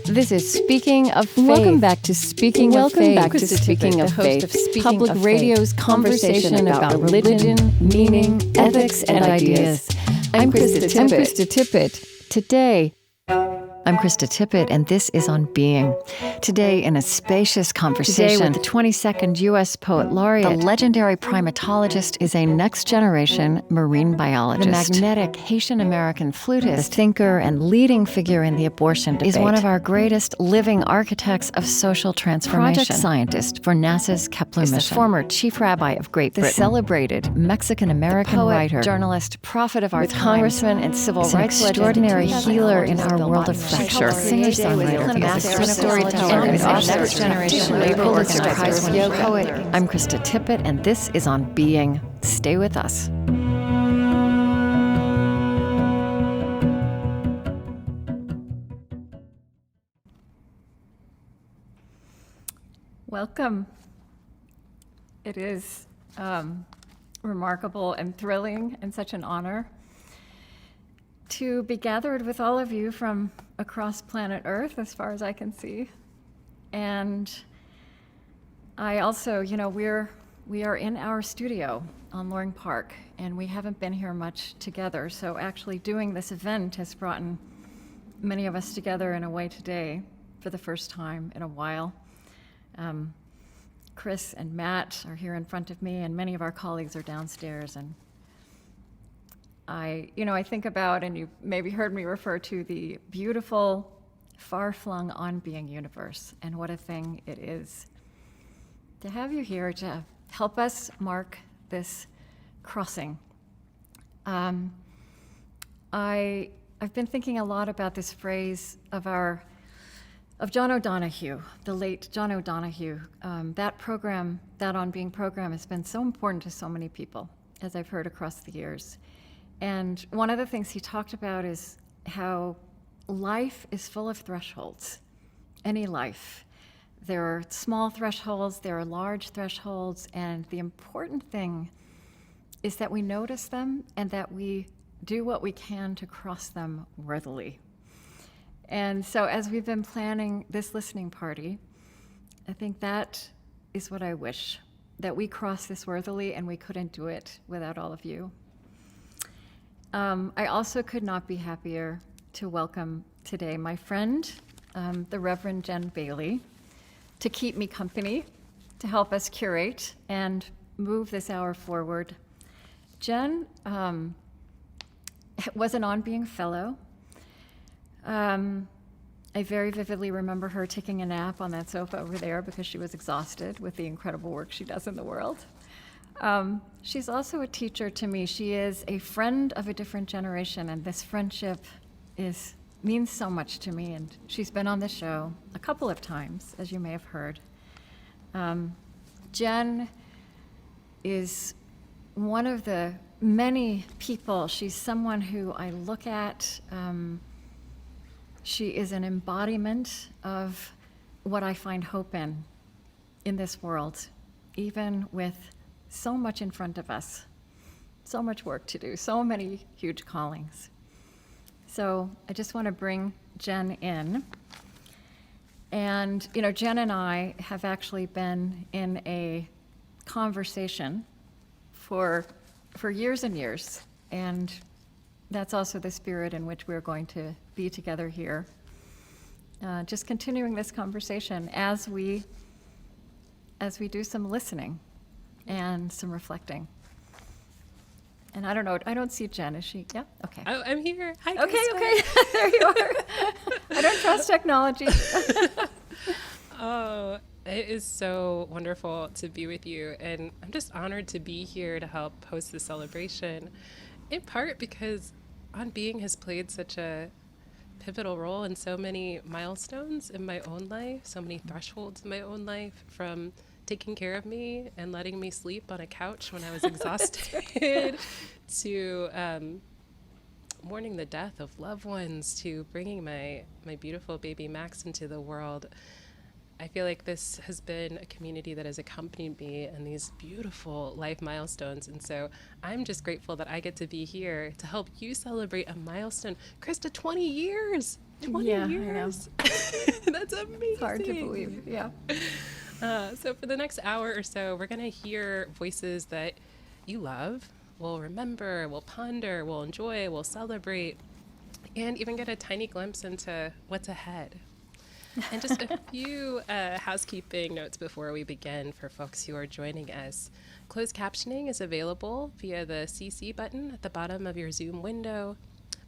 This is Speaking of Faith. Welcome back to Speaking of Faith. Welcome back to Speaking of Faith, Public Radio's conversation about religion, meaning, ethics, and ideas. I'm Krista Tippett. Today, I'm Krista Tippett, and this is On Being. Today, in a spacious conversation with the 22nd U.S. Poet Laureate, the legendary primatologist is a next-generation marine biologist. The magnetic Haitian-American flutist, the thinker, and leading figure in the abortion debate, is one of our greatest living architects of social transformation. Project scientist for NASA's Kepler mission. The former chief rabbi of Great Britain. The celebrated Mexican-American writer, journalist, prophet of our time, congressman, and civil rights extraordinary healer in our world of singer-songwriter, master storyteller, and next-generation labor Pulitzer Prize-winning poet. I'm Krista Tippett, and this is On Being. Stay with us. Welcome. It is remarkable and thrilling and such an honor to be gathered with all of you from across planet Earth, as far as I can see. And I also, we are in our studio on Loring Park, and we haven't been here much together. So actually doing this event has brought many of us together in a way today for the first time in a while. Chris and Matt are here in front of me, and many of our colleagues are downstairs. And I think about, and you maybe heard me refer to the beautiful, far-flung on-being universe, and what a thing it is to have you here to help us mark this crossing. I've been thinking a lot about this phrase of John O'Donohue, the late John O'Donohue. That On Being program has been so important to so many people, as I've heard across the years. And one of the things he talked about is how life is full of thresholds, any life. There are small thresholds, there are large thresholds, and the important thing is that we notice them and that we do what we can to cross them worthily. And so as we've been planning this listening party, I think that is what I wish, that we cross this worthily, and we couldn't do it without all of you. I also could not be happier to welcome today my friend, the Reverend Jen Bailey, to keep me company, to help us curate and move this hour forward. Jen was an On Being Fellow. I very vividly remember her taking a nap on that sofa over there because she was exhausted with the incredible work she does in the world. She's also a teacher to me. She is a friend of a different generation, and this friendship means so much to me. And she's been on the show a couple of times, as you may have heard. Jen is one of the many people. She's someone who I look at. She is an embodiment of what I find hope in this world, even with so much in front of us, so much work to do, so many huge callings. So I just want to bring Jen in. And, Jen and I have actually been in a conversation for years and years. And that's also the spirit in which we're going to be together here. Just continuing this conversation as we do some listening and some reflecting. And I don't know, I don't see Jen. Is she? Yeah? Okay. Oh, I'm here. Hi, Okay, Krista. okay. There you are. I don't trust technology. Oh, it is so wonderful to be with you. And I'm just honored to be here to help host the celebration, in part because On Being has played such a pivotal role in so many milestones in my own life, so many thresholds in my own life, from taking care of me and letting me sleep on a couch when I was exhausted, to mourning the death of loved ones, to bringing my beautiful baby Max into the world. I feel like this has been a community that has accompanied me in these beautiful life milestones. And so I'm just grateful that I get to be here to help you celebrate a milestone. Krista, 20 years! 20 years! That's amazing! It's hard to believe, yeah. So for the next hour or so, we're going to hear voices that you love, we'll remember, we'll ponder, we'll enjoy, we'll celebrate, and even get a tiny glimpse into what's ahead. And just a few housekeeping notes before we begin for folks who are joining us. Closed captioning is available via the CC button at the bottom of your Zoom window.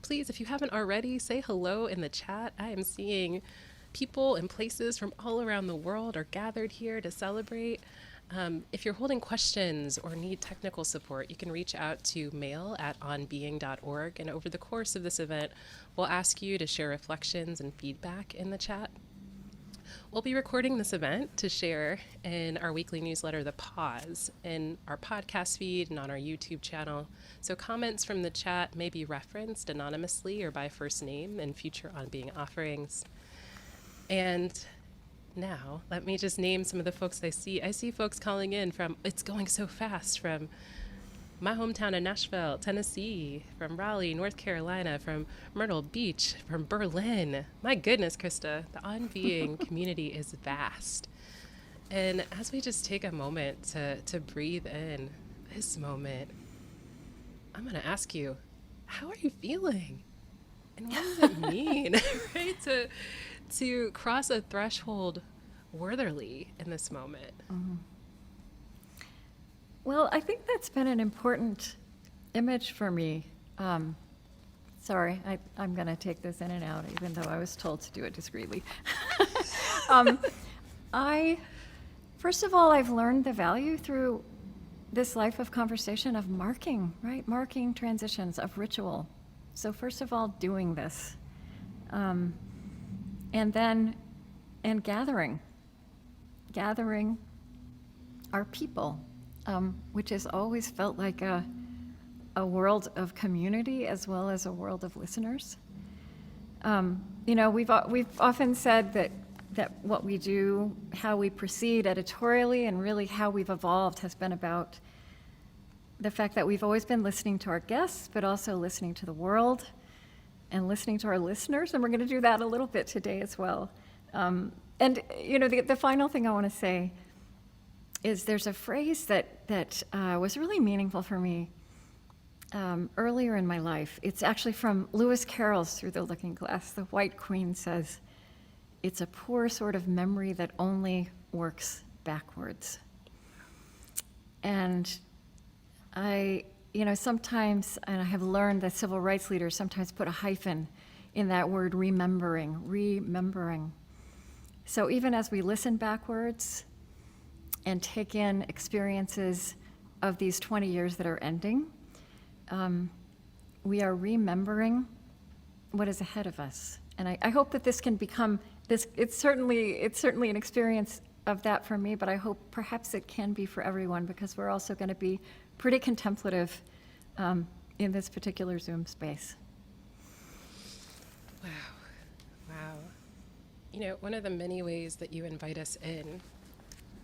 Please, if you haven't already, say hello in the chat. I am seeing people and places from all around the world are gathered here to celebrate. If you're holding questions or need technical support, you can reach out to mail@onbeing.org. And over the course of this event, we'll ask you to share reflections and feedback in the chat. We'll be recording this event to share in our weekly newsletter, The Pause, in our podcast feed and on our YouTube channel. So comments from the chat may be referenced anonymously or by first name in future On Being offerings. And now, let me just name some of the folks I see. I see folks calling in from, it's going so fast, from my hometown of Nashville, Tennessee, from Raleigh, North Carolina, from Myrtle Beach, from Berlin. My goodness, Krista, the On Being community is vast. And as we just take a moment to breathe in this moment, I'm going to ask you, how are you feeling? And what does it mean, right? To cross a threshold worthily in this moment. Mm-hmm. Well, I think that's been an important image for me. Sorry, I'm going to take this in and out, even though I was told to do it discreetly. First of all, I've learned the value through this life of conversation of marking, right? Marking transitions, of ritual. So first of all, doing this. And gathering our people, which has always felt like a world of community as well as a world of listeners. We've often said that what we do, how we proceed editorially, and really how we've evolved has been about the fact that we've always been listening to our guests, but also listening to the world and listening to our listeners, and we're going to do that a little bit today as well. The final thing I want to say is there's a phrase that was really meaningful for me earlier in my life. It's actually from Lewis Carroll's Through the Looking Glass. The White Queen says, "It's a poor sort of memory that only works backwards." And sometimes, and I have learned that civil rights leaders sometimes put a hyphen in that word remembering. So even as we listen backwards and take in experiences of these 20 years that are ending, we are remembering what is ahead of us. And I hope that this can become this. It's certainly an experience of that for me, but I hope perhaps it can be for everyone, because we're also going to be pretty contemplative in this particular Zoom space. Wow. One of the many ways that you invite us in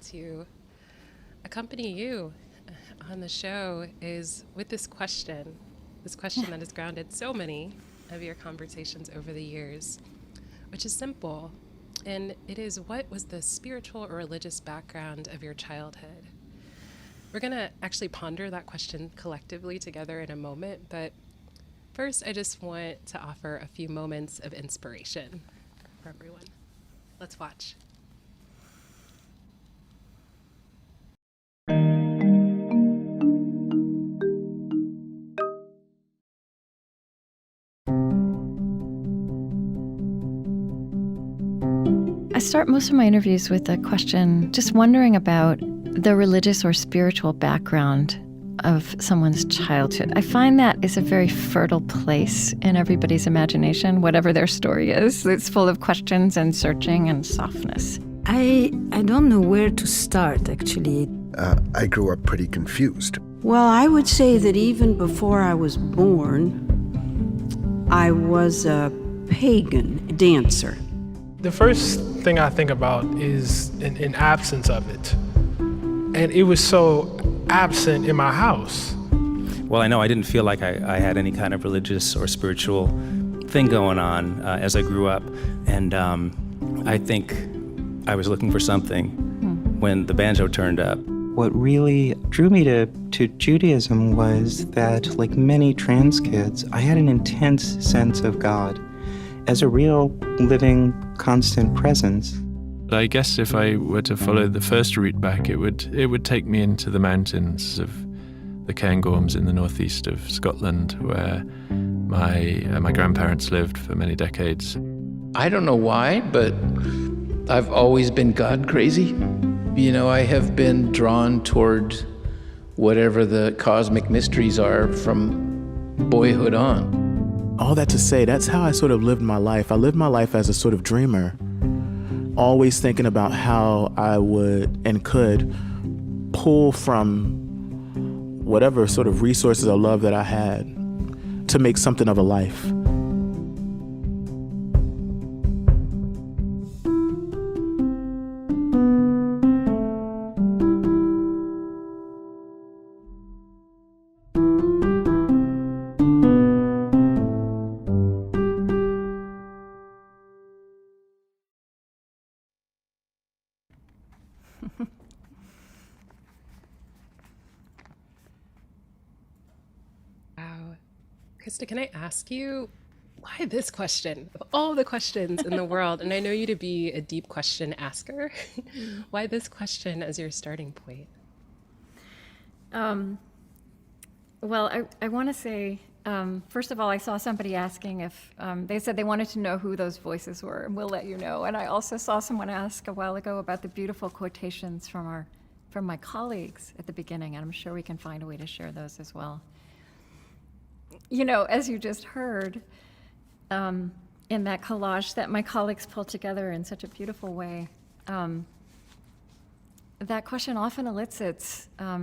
to accompany you on the show is with this question that has grounded so many of your conversations over the years, which is simple. And it is, what was the spiritual or religious background of your childhood? We're going to actually ponder that question collectively together in a moment, but first I just want to offer a few moments of inspiration for everyone. Let's watch. I start most of my interviews with a question, just wondering about the religious or spiritual background of someone's childhood. I find that is a very fertile place in everybody's imagination, whatever their story is. It's full of questions and searching and softness. I don't know where to start, actually. I grew up pretty confused. Well, I would say that even before I was born, I was a pagan dancer. The first thing I think about is an absence of it. And it was so absent in my house. Well, I know I didn't feel like I had any kind of religious or spiritual thing going on as I grew up. And I think I was looking for something when the banjo turned up. What really drew me to Judaism was that, like many trans kids, I had an intense sense of God as a real, living, constant presence. I guess if I were to follow the first route back, it would take me into the mountains of the Cairngorms in the northeast of Scotland, where my grandparents lived for many decades. I don't know why, but I've always been God crazy. You know, I have been drawn toward whatever the cosmic mysteries are from boyhood on. All that to say, that's how I sort of lived my life. I lived my life as a sort of dreamer, always thinking about how I would and could pull from whatever sort of resources or love that I had to make something of a life. Wow. Krista, can I ask you, why this question of all the questions in the world? And I know you to be a deep question asker. Why this question as your starting point? Well, I want to say, first of all, I saw somebody asking if, they said they wanted to know who those voices were, and we'll let you know. And I also saw someone ask a while ago about the beautiful quotations from my colleagues at the beginning, and I'm sure we can find a way to share those as well. You know, as you just heard, in that collage that my colleagues pulled together in such a beautiful way, that question often elicits a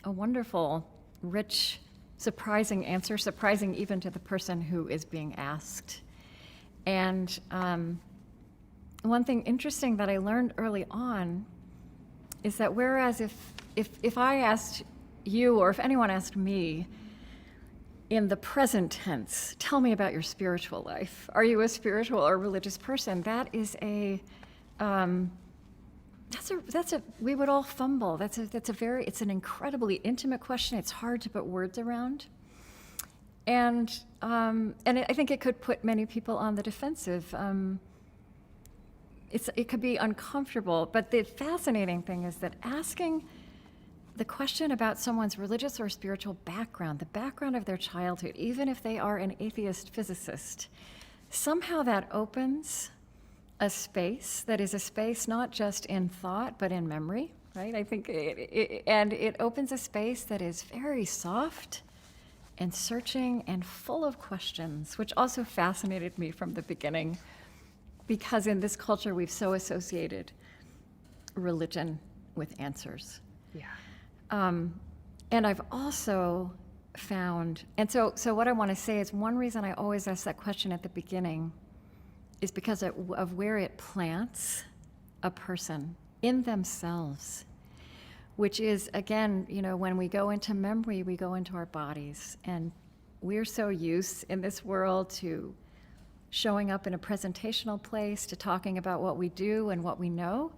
wonderful, rich, surprising answer, surprising even to the person who is being asked. And one thing interesting that I learned early on is that whereas if I asked you, or if anyone asked me, in the present tense, tell me about your spiritual life. Are you a spiritual or religious person? That is we would all fumble. It's an incredibly intimate question. It's hard to put words around. And I think it could put many people on the defensive. It could be uncomfortable, but the fascinating thing is that asking the question about someone's religious or spiritual background, the background of their childhood, even if they are an atheist physicist, somehow that opens a space that is a space not just in thought, but in memory, right? I think it opens a space that is very soft and searching and full of questions, which also fascinated me from the beginning, because in this culture we've so associated religion with answers. Yeah. And I've also found, and so what I want to say is one reason I always ask that question at the beginning is because of where it plants a person in themselves, which is, again, you know, when we go into memory, we go into our bodies, and we're so used in this world to showing up in a presentational place, to talking about what we do and what we know.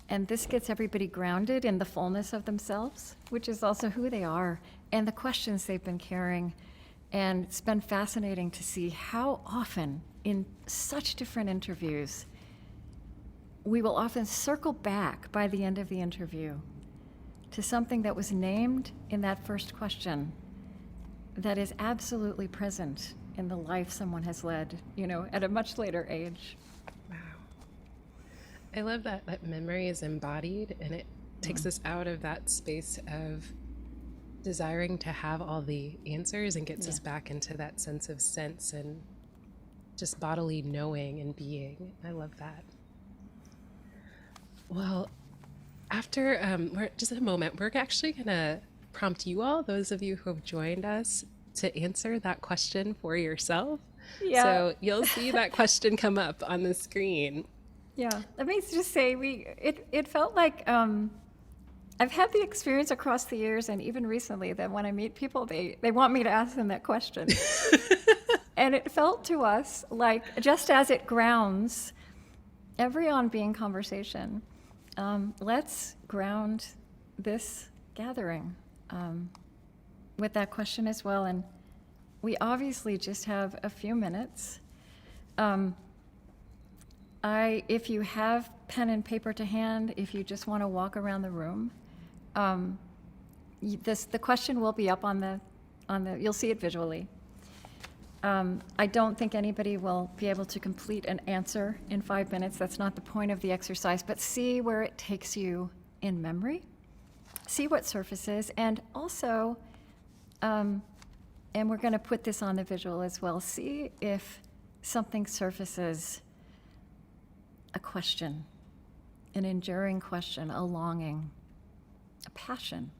And this gets everybody grounded in the fullness of themselves, which is also who they are and the questions they've been carrying. And it's been fascinating to see how often in such different interviews, we will often circle back by the end of the interview to something that was named in that first question that is absolutely present in the life someone has led, you know, at a much later age. I love that memory is embodied, and it takes us out of that space of desiring to have all the answers and gets us back into that sense of sense and just bodily knowing and being. I love that. Well, after, we're just in a moment, we're actually going to prompt you all, those of you who have joined us, to answer that question for yourself. Yeah. So you'll see that question come up on the screen. Yeah, let me just say, it felt like I've had the experience across the years and even recently that when I meet people, they want me to ask them that question. And it felt to us like, just as it grounds every on being conversation, let's ground this gathering with that question as well. And we obviously just have a few minutes. If you have pen and paper to hand, if you just want to walk around the room, the question will be up on the, you'll see it visually. I don't think anybody will be able to complete an answer in 5 minutes. That's not the point of the exercise, but see where it takes you in memory. See what surfaces, and also, and we're going to put this on the visual as well, see if something surfaces, a question, an enduring question, a longing, a passion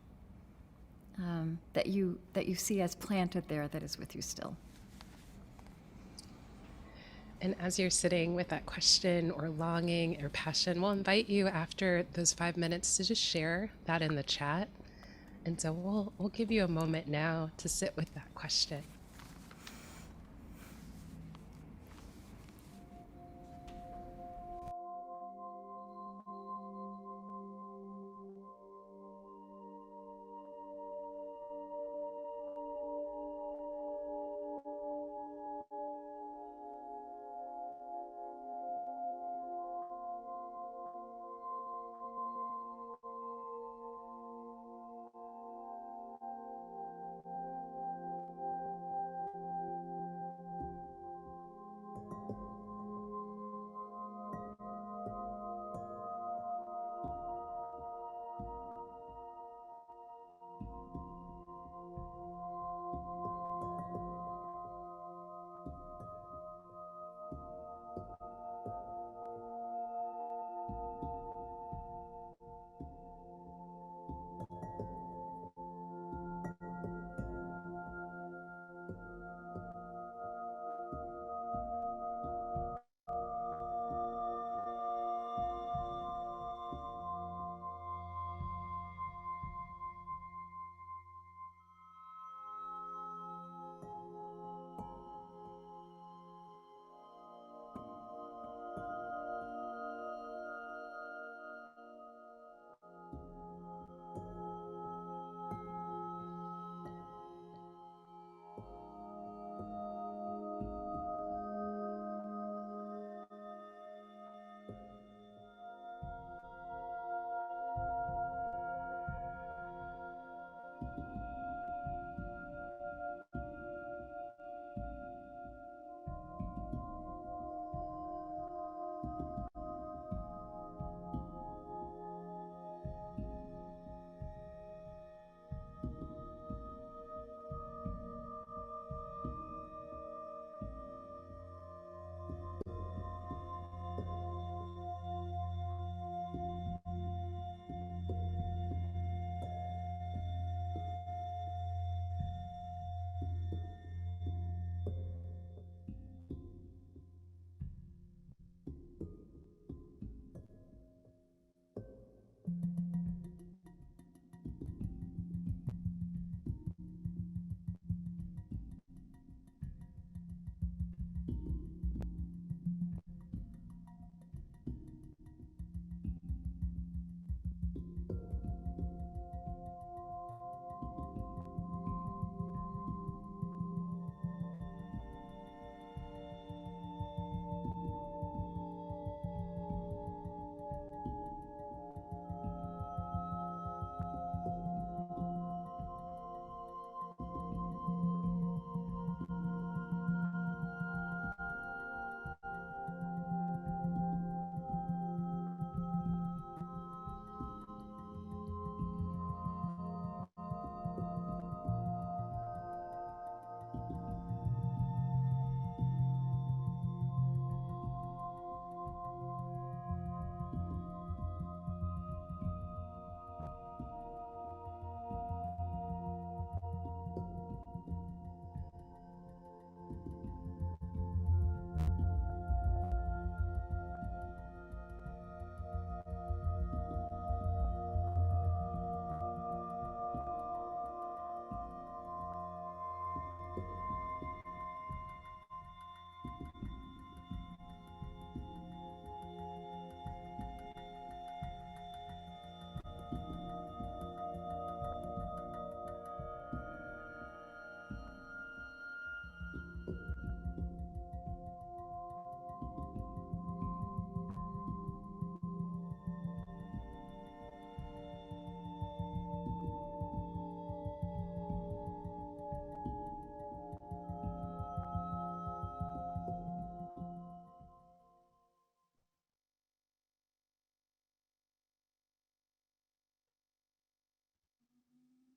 that you see as planted there that is with you still. And as you're sitting with that question or longing or passion, we'll invite you after those 5 minutes to just share that in the chat. And so we'll give you a moment now to sit with that question.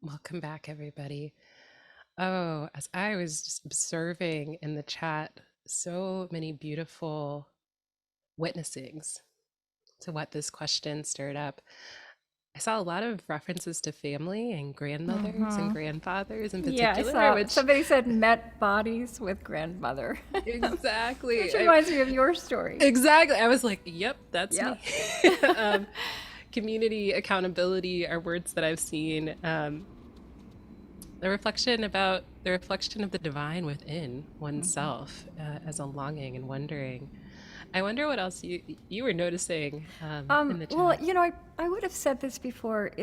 Welcome back, everybody. Oh, as I was just observing in the chat, so many beautiful witnessings to what this question stirred up. I saw a lot of references to family and grandmothers and grandfathers in Yeah, particular. I saw somebody said met bodies with grandmother. Exactly. Which reminds me of your story. Exactly. I was like, yep, that's Yep. me. Community, accountability are words that I've seen. The reflection of the divine within oneself as a longing and wondering. I wonder what else you were noticing in the chat. Well, I would have said this before.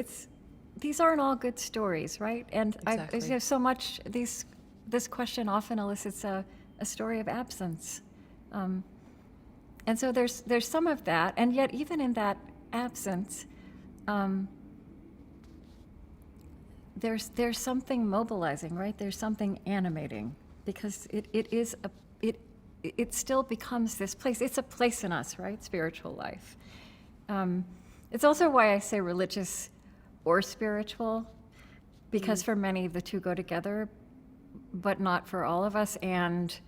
These aren't all good stories, right? And Exactly. so much. This question often elicits a story of absence, and so there's some of that. And yet, even in that absence, there's something mobilizing, right? There's something animating, because it still becomes this place. It's a place in us, right? Spiritual life. It's also why I say religious or spiritual, because for many the two go together, but not for all of us. And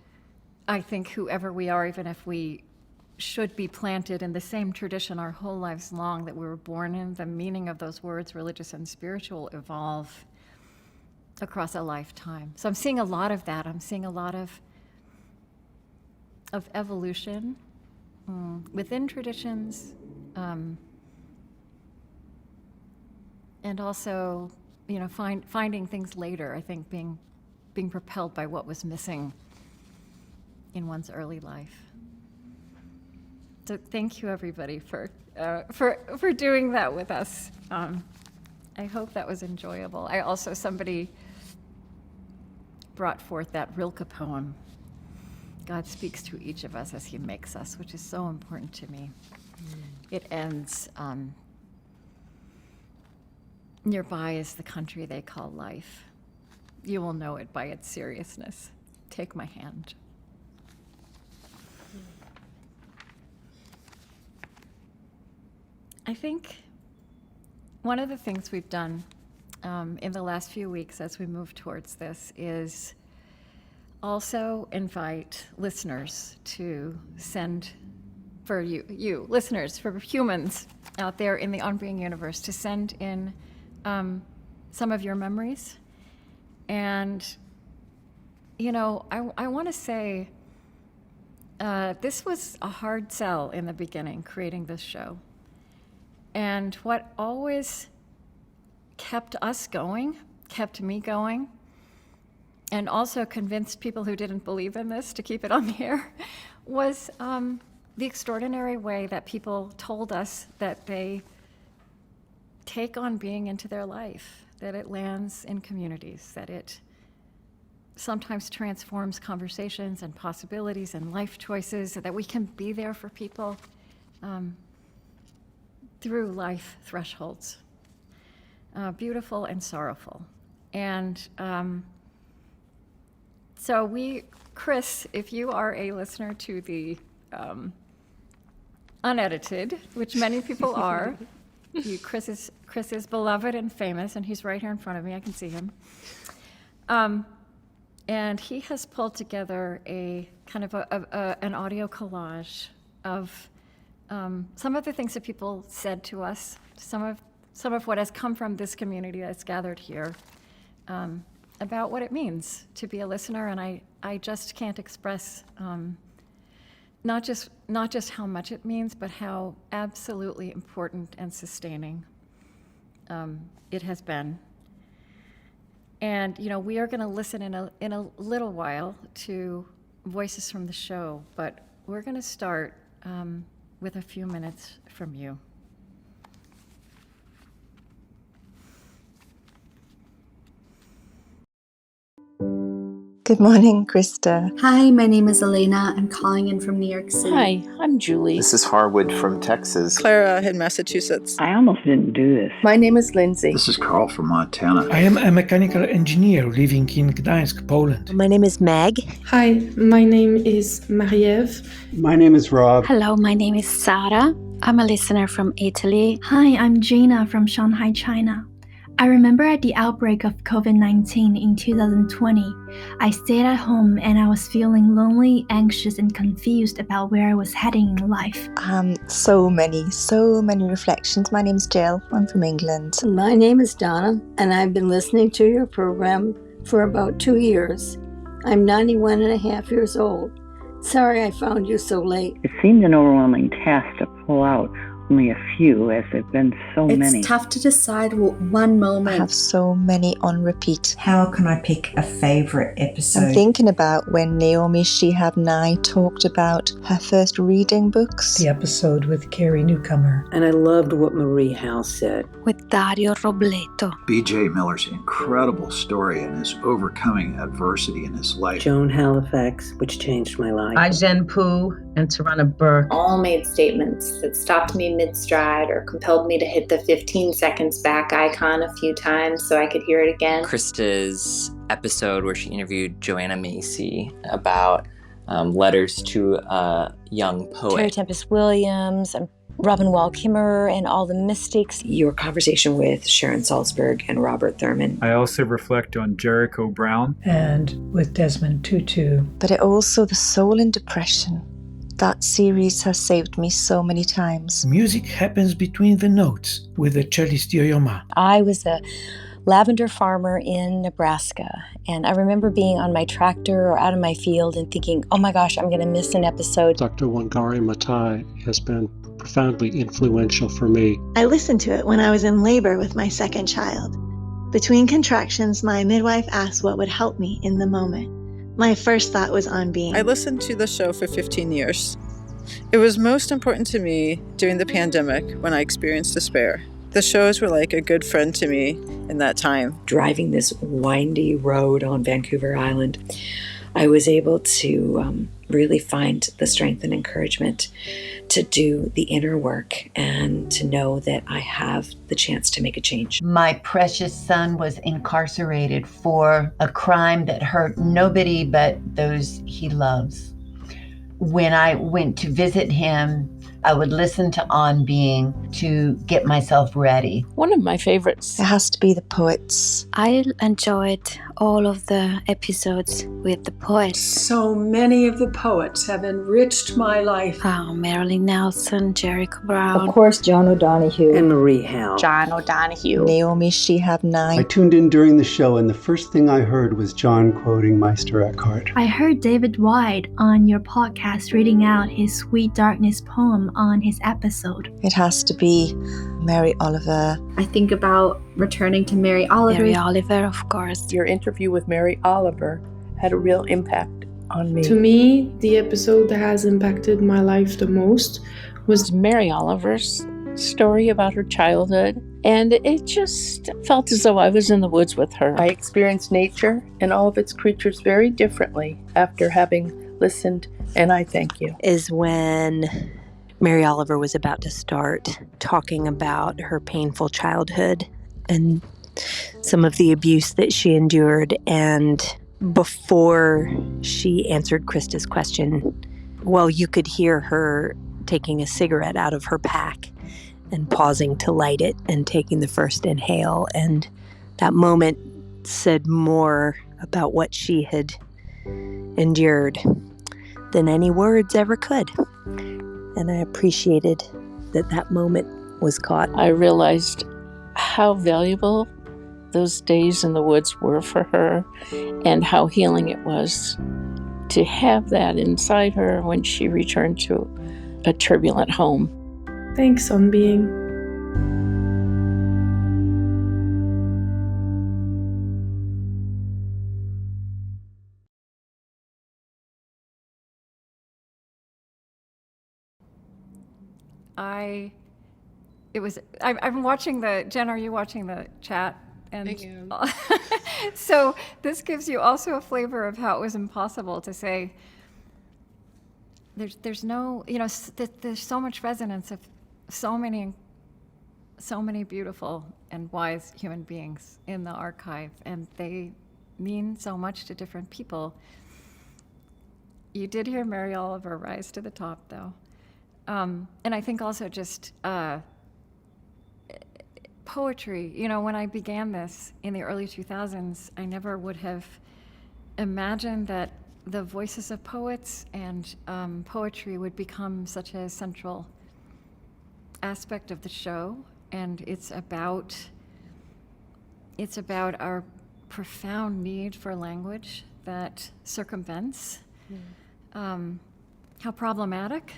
I think whoever we are, even if we should be planted in the same tradition our whole lives long that we were born in, the meaning of those words, religious and spiritual, evolve across a lifetime. So I'm seeing a lot of that. I'm seeing a lot of evolution within traditions, and also, finding things later. I think being propelled by what was missing in one's early life. So thank you, everybody, for doing that with us. I hope that was enjoyable. Somebody brought forth that Rilke poem, God speaks to each of us as he makes us, which is so important to me. It ends, nearby is the country they call life. You will know it by its seriousness. Take my hand. I think one of the things we've done in the last few weeks as we move towards this is also invite listeners to send, for you listeners, for humans out there in the On-Being universe, to send in some of your memories. And, I want to say this was a hard sell in the beginning, creating this show. And what always kept us going, kept me going, and also convinced people who didn't believe in this to keep it on the air, was the extraordinary way that people told us that they take on being into their life, that it lands in communities, that it sometimes transforms conversations and possibilities and life choices, that we can be there for people through life thresholds, beautiful and sorrowful. And so Chris, if you are a listener to the unedited, which many people are, Chris is beloved and famous, and he's right here in front of me. I can see him. And he has pulled together a kind of an audio collage of some of the things that people said to us, some of what has come from this community that's gathered here, about what it means to be a listener. And I just can't express not just how much it means, but how absolutely important and sustaining it has been. And we are going to listen in a little while to voices from the show, but we're going to start with a few minutes from you. Good morning, Krista. Hi, my name is Elena. I'm calling in from New York City. Hi, I'm Julie. This is Harwood from Texas. Clara in Massachusetts. I almost didn't do this. My name is Lindsay. This is Carl from Montana. I am a mechanical engineer living in Gdańsk, Poland. My name is Meg. Hi, my name is Marie-Ève. My name is Rob. Hello, my name is Sara. I'm a listener from Italy. Hi, I'm Gina from Shanghai, China. I remember at the outbreak of COVID-19 in 2020, I stayed at home and I was feeling lonely, anxious, and confused about where I was heading in life. So many reflections. My name's Jill. I'm from England. My name is Donna, and I've been listening to your program for about 2 years. I'm 91 and a half years old. Sorry I found you so late. It seemed an overwhelming task to pull out only a few, as there've been so many. It's tough to decide one moment. I have so many on repeat. How can I pick a favourite episode? I'm thinking about when Naomi Shihab Nye talked about her first reading books. The episode with Carrie Newcomer. And I loved what Marie House said. With Dario Robleto. B.J. Miller's incredible story and his overcoming adversity in his life. Joan Halifax, which changed my life. Ai-jen Poo and Tarana Burke. All made statements that stopped me mid-stride or compelled me to hit the 15 seconds back icon a few times so I could hear it again. Krista's episode where she interviewed Joanna Macy about letters to a young poet. Terry Tempest Williams and Robin Wall Kimmerer and all the mystics. Your conversation with Sharon Salzberg and Robert Thurman. I also reflect on Jericho Brown. And with Desmond Tutu. But it also the soul in depression. That series has saved me so many times. Music happens between the notes with the cellist Yo-Yo Ma. I was a lavender farmer in Nebraska, and I remember being on my tractor or out in my field and thinking, oh my gosh, I'm going to miss an episode. Dr. Wangari Maathai has been profoundly influential for me. I listened to it when I was in labor with my second child. Between contractions, my midwife asked what would help me in the moment. My first thought was on being. I listened to the show for 15 years. It was most important to me during the pandemic when I experienced despair. The shows were like a good friend to me in that time. Driving this windy road on Vancouver Island, I was able to really find the strength and encouragement to do the inner work and to know that I have the chance to make a change. My precious son was incarcerated for a crime that hurt nobody but those he loves. When I went to visit him, I would listen to On Being to get myself ready. One of my favorites. It has to be the poets. I enjoyed all of the episodes with the poets. So many of the poets have enriched my life. Marilyn Nelson, Jericho Brown. Of course, John O'Donohue. And Marie Howe. John O'Donohue. Naomi Shihab Nye. I tuned in during the show, and the first thing I heard was John quoting Meister Eckhart. I heard David White on your podcast reading out his Sweet Darkness poem on his episode. It has to be Mary Oliver. I think about returning to Mary Oliver. Mary Oliver, of course. Your interview with Mary Oliver had a real impact on me. To me, the episode that has impacted my life the most was Mary Oliver's story about her childhood. And it just felt as though I was in the woods with her. I experienced nature and all of its creatures very differently after having listened, and I thank you. Is when Mary Oliver was about to start talking about her painful childhood and some of the abuse that she endured. And before she answered Krista's question, well, you could hear her taking a cigarette out of her pack and pausing to light it and taking the first inhale. And that moment said more about what she had endured than any words ever could. And I appreciated that moment was caught. I realized how valuable those days in the woods were for her and how healing it was to have that inside her when she returned to a turbulent home. Thanks, On Being. I'm watching Jen, are you watching the chat? And I am. So this gives you also a flavor of how it was impossible to say, there's no, there's so much resonance of so many beautiful and wise human beings in the archive, and they mean so much to different people. You did hear Mary Oliver rise to the top, though. And I think also just poetry, you know, when I began this in the early 2000s, I never would have imagined that the voices of poets and poetry would become such a central aspect of the show. And it's about our profound need for language that circumvents how problematic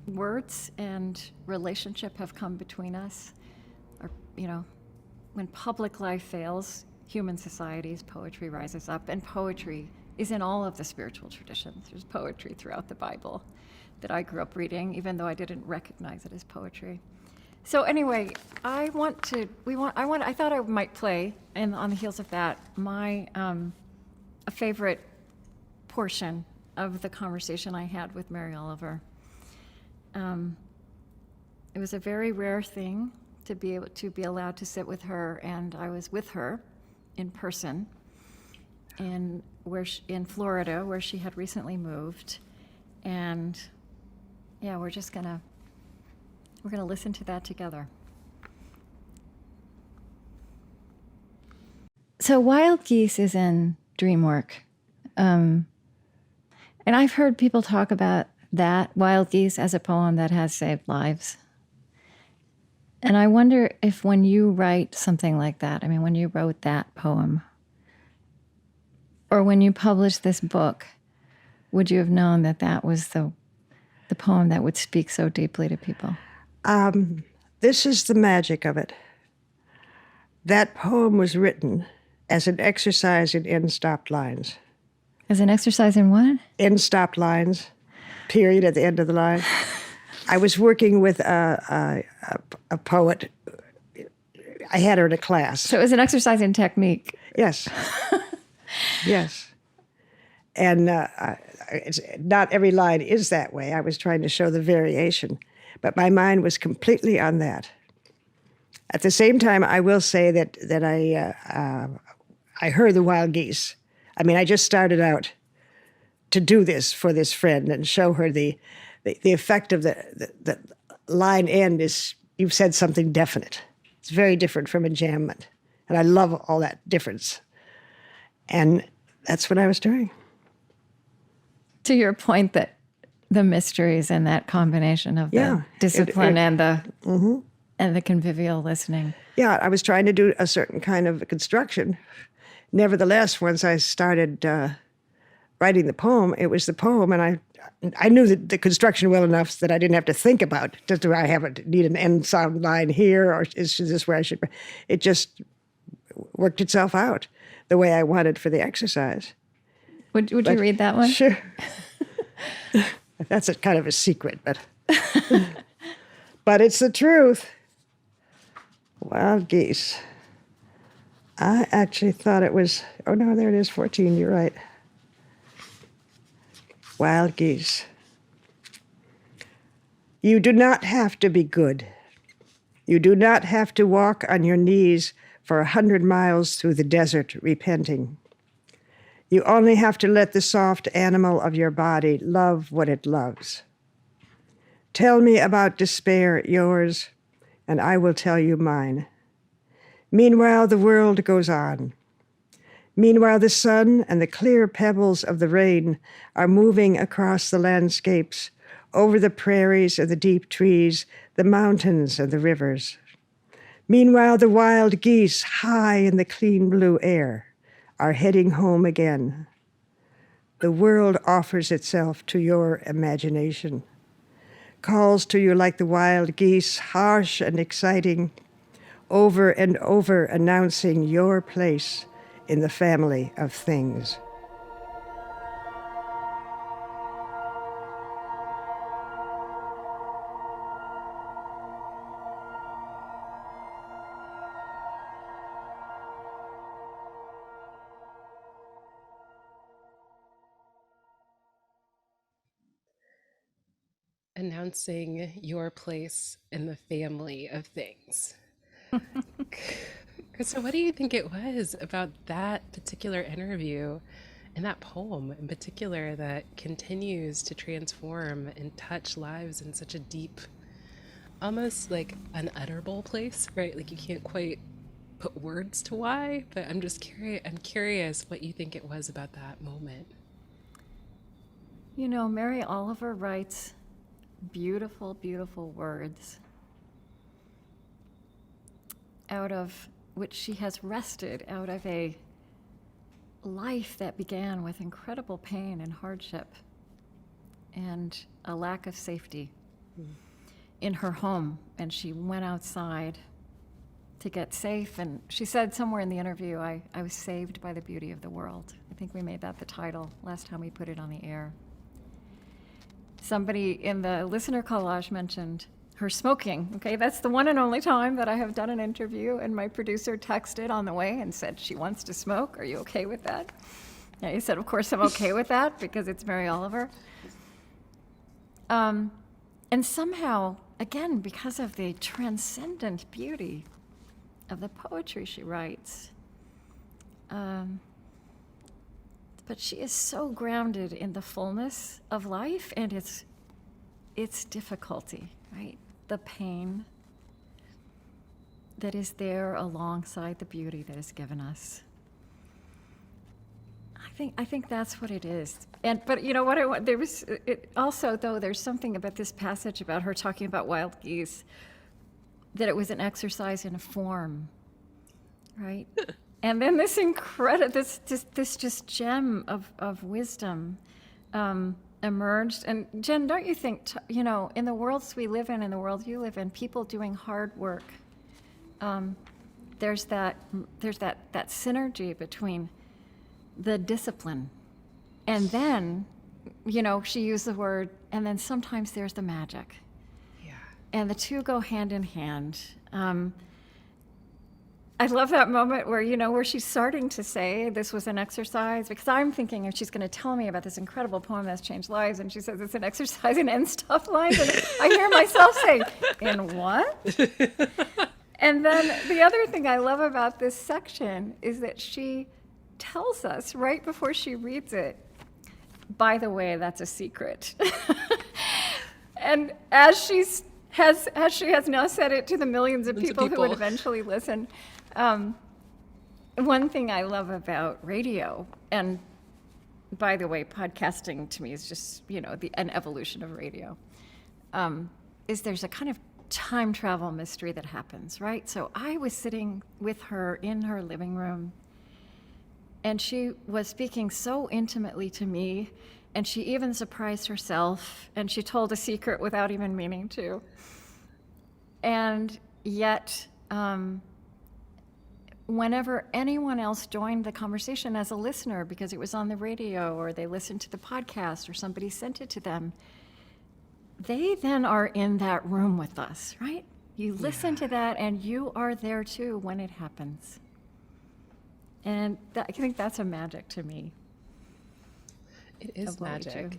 words and relationship have come between us. Or, you know, when public life fails, human societies, poetry rises up, and poetry is in all of the spiritual traditions. There's poetry throughout the Bible that I grew up reading, even though I didn't recognize it as poetry. So anyway, I thought I might play, and on the heels of that, my a favorite portion of the conversation I had with Mary Oliver. It was a very rare thing to be allowed to sit with her, and I was with her in person in Florida, where she had recently moved. And yeah, we're gonna listen to that together. So Wild Geese is in Dreamwork. And I've heard people talk about that, Wild Geese, as a poem that has saved lives. And I wonder if when you write something like that, I mean, when you wrote that poem, or when you published this book, would you have known that that was the poem that would speak so deeply to people? This is the magic of it. That poem was written as an exercise in end-stopped lines. As an exercise in what? End-stopped lines, period at the end of the line. I was working with a poet. I had her in a class. So it was an exercise in technique. Yes. Yes. And not every line is that way. I was trying to show the variation. But my mind was completely on that. At the same time, I will say that I heard the Wild Geese. I mean, I just started out to do this for this friend and show her the effect of the line end is you've said something definite. It's very different from enjambment. And I love all that difference. And that's what I was doing. To your point that the mysteries and that combination of the discipline and the convivial listening. Yeah, I was trying to do a certain kind of construction. Nevertheless, once I started writing the poem, it was the poem, and I knew the construction well enough that I didn't have to think about, do I need an end sound line here, or is this where I should? It just worked itself out the way I wanted for the exercise. Would you read that one? Sure. That's a kind of a secret, but but it's the truth. Wild Geese. I actually thought it was, oh no, there it is, 14, you're right. Wild Geese. You do not have to be good. You do not have to walk on your knees for 100 miles through the desert repenting. You only have to let the soft animal of your body love what it loves. Tell me about despair, yours, and I will tell you mine. Meanwhile, the world goes on. Meanwhile, the sun and the clear pebbles of the rain are moving across the landscapes, over the prairies and the deep trees, the mountains and the rivers. Meanwhile, the wild geese, high in the clean blue air, are heading home again. The world offers itself to your imagination, calls to you like the wild geese, harsh and exciting, over and over announcing your place in the family of things. Announcing your place in the family of things. Krista, what do you think it was about that particular interview and that poem in particular that continues to transform and touch lives in such a deep, almost like unutterable place, right? Like you can't quite put words to why, but I'm curious what you think it was about that moment. You know, Mary Oliver writes beautiful, beautiful words out of which she has wrested out of a life that began with incredible pain and hardship and a lack of safety in her home. And she went outside to get safe. And she said somewhere in the interview, I was saved by the beauty of the world. I think we made that the title last time we put it on the air. Somebody in the listener collage mentioned her smoking. Okay, that's the one and only time that I have done an interview, and my producer texted on the way and said she wants to smoke. Are you okay with that? And I said, of course I'm okay with that because it's Mary Oliver. And somehow, again, because of the transcendent beauty of the poetry she writes, but she is so grounded in the fullness of life and its difficulty, right? The pain that is there alongside the beauty that is given us. I think that's what it is. But you know what? Also, though, there's something about this passage about her talking about wild geese, that it was an exercise in form, right? And then this this just gem of wisdom emerged. And Jen, don't you think, in the worlds we live in the world you live in, people doing hard work, there's that synergy between the discipline and then, she used the word, and then sometimes there's the magic. Yeah. And the two go hand in hand. I love that moment where, where she's starting to say this was an exercise, because I'm thinking if she's going to tell me about this incredible poem that's changed lives, and she says it's an exercise in end stop lines, and I hear myself say, in what? And then the other thing I love about this section is that she tells us right before she reads it, by the way, that's a secret. And as she has now said it to the millions of people who would eventually listen, one thing I love about radio, and by the way, podcasting to me is just, an evolution of radio, is there's a kind of time travel mystery that happens, right? So I was sitting with her in her living room, and she was speaking so intimately to me, and she even surprised herself, and she told a secret without even meaning to. And yet, whenever anyone else joined the conversation as a listener, because it was on the radio or they listened to the podcast or somebody sent it to them, they then are in that room with us, right? You listen to that and you are there too when it happens. And I think that's a magic to me. It is magic.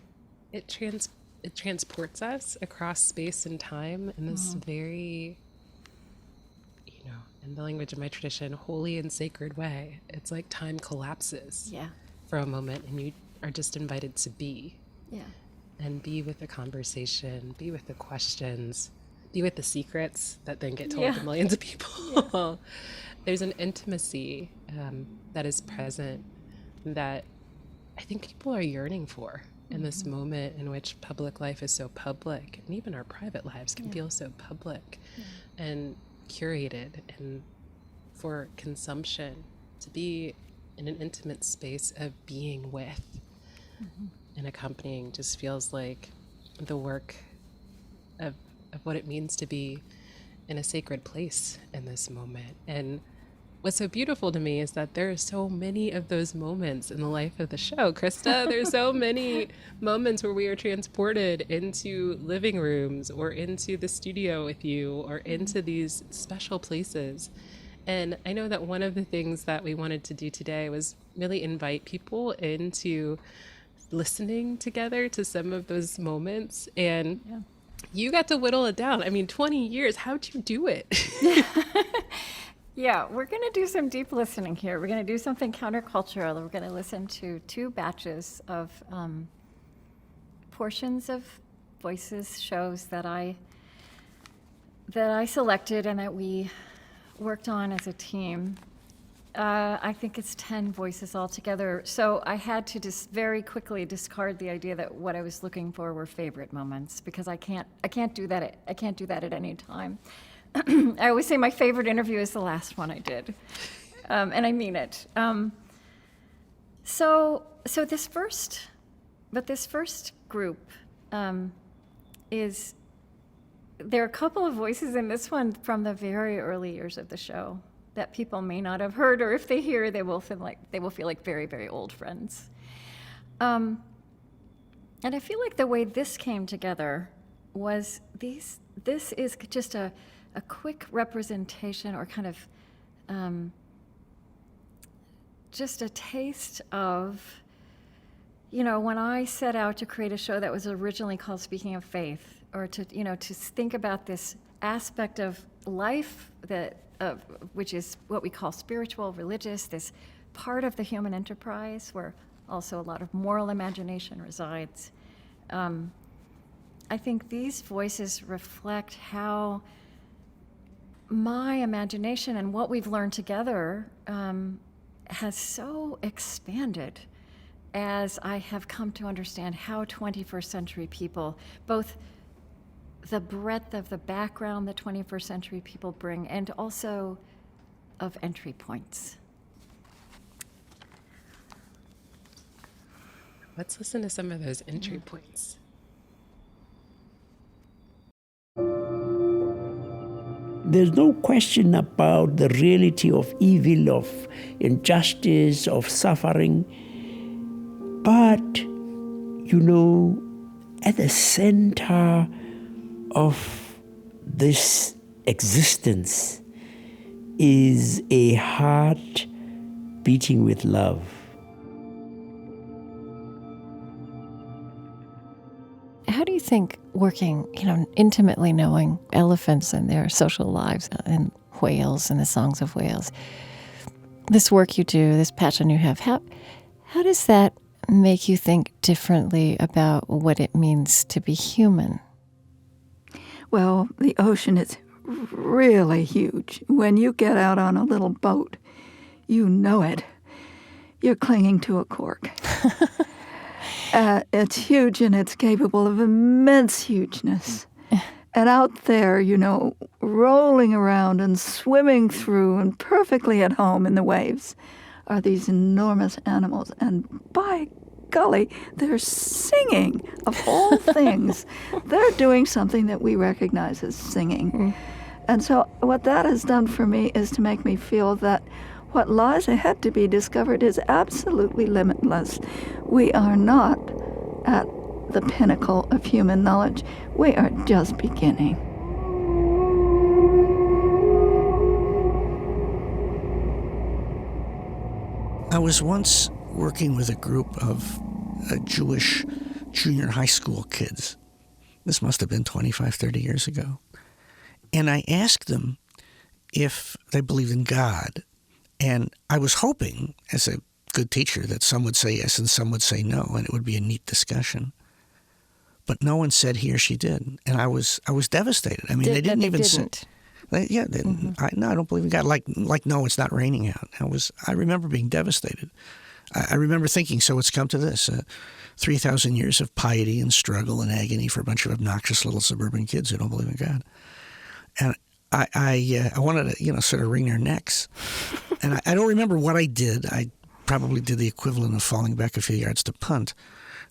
It transports us across space and time in this very, in the language of my tradition, holy and sacred way. It's like time collapses for a moment, and you are just invited to be. Yeah. And be with the conversation, be with the questions, be with the secrets that then get told to millions of people. There's an intimacy that is present that I think people are yearning for in this moment in which public life is so public, and even our private lives can feel so public and curated, and for consumption, to be in an intimate space of being with and accompanying just feels like the work of what it means to be in a sacred place in this moment. And what's so beautiful to me is that there are so many of those moments in the life of the show, Krista. There's so many moments where we are transported into living rooms or into the studio with you or into these special places. And I know that one of the things that we wanted to do today was really invite people into listening together to some of those moments. And you got to whittle it down. I mean, 20 years, how'd you do it? Yeah, we're going to do some deep listening here. We're going to do something countercultural. We're going to listen to 2 batches of portions of Voices shows that I I selected and that we worked on as a team, I think it's 10 voices altogether. So I had to just very quickly discard the idea that what I was looking for were favorite moments, because I can't do that. I can't do that at any time. I always say my favorite interview is the last one I did, and I mean it. So this first group is. There are a couple of voices in this one from the very early years of the show that people may not have heard, or if they hear, they will feel like very, very old friends. And I feel like the way this came together was this is just a quick representation, or kind of just a taste of, when I set out to create a show that was originally called Speaking of Faith, or to think about this aspect of life which is what we call spiritual, religious, this part of the human enterprise where also a lot of moral imagination resides. I think these voices reflect how my imagination and what we've learned together has so expanded as I have come to understand how 21st century people, both the breadth of the background the 21st century people bring, and also of entry points. Let's listen to some of those entry points. There's no question about the reality of evil, of injustice, of suffering. But, at the center of this existence is a heart beating with love. How do you think working, intimately knowing elephants and their social lives and whales and the songs of whales, this work you do, this passion you have, how does that make you think differently about what it means to be human? Well, the ocean is really huge. When you get out on a little boat, you know it. You're clinging to a cork. It's huge, and it's capable of immense hugeness. And out there, rolling around and swimming through and perfectly at home in the waves are these enormous animals. And by golly, they're singing, of all things. They're doing something that we recognize as singing. And so what that has done for me is to make me feel that what lies ahead to be discovered is absolutely limitless. We are not at the pinnacle of human knowledge. We are just beginning. I was once working with a group of Jewish junior high school kids. This must have been 25, 30 years ago. And I asked them if they believed in God. And I was hoping, as a good teacher, that some would say yes and some would say no, and it would be a neat discussion. But no one said he or she did. And I was devastated. I mean, they didn't even say. Yeah, I don't believe in God. Like, no, it's not raining out. I remember being devastated. I remember thinking, so it's come to this, 3,000 years of piety and struggle and agony for a bunch of obnoxious little suburban kids who don't believe in God. And I wanted to, sort of wring their necks. And I don't remember what I did. I probably did the equivalent of falling back a few yards to punt.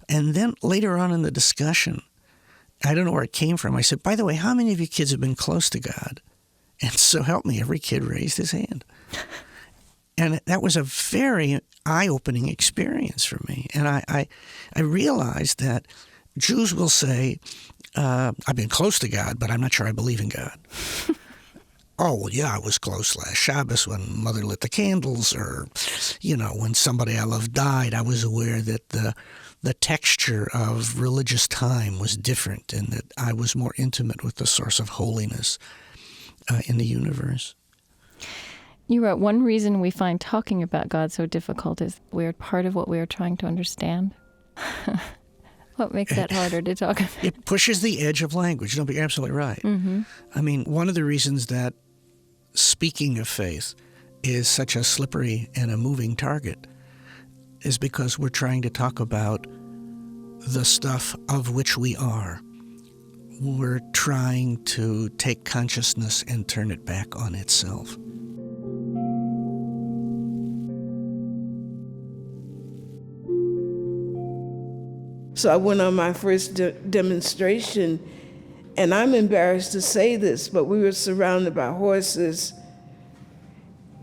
And then later on in the discussion, I don't know where it came from. I said, by the way, how many of you kids have been close to God? And so help me, every kid raised his hand. And that was a very eye-opening experience for me. And I realized that Jews will say, I've been close to God, but I'm not sure I believe in God. Oh, well, yeah, I was close last Shabbos when Mother lit the candles, or, when somebody I loved died, I was aware that the texture of religious time was different and that I was more intimate with the source of holiness in the universe. You wrote, one reason we find talking about God so difficult is we're part of what we are trying to understand. What makes that harder to talk about? It pushes the edge of language. No, but you're absolutely right. Mm-hmm. I mean, one of the reasons that speaking of faith is such a slippery and a moving target is because we're trying to talk about the stuff of which we are. We're trying to take consciousness and turn it back on itself. So I went on my first demonstration, and I'm embarrassed to say this, but we were surrounded by horses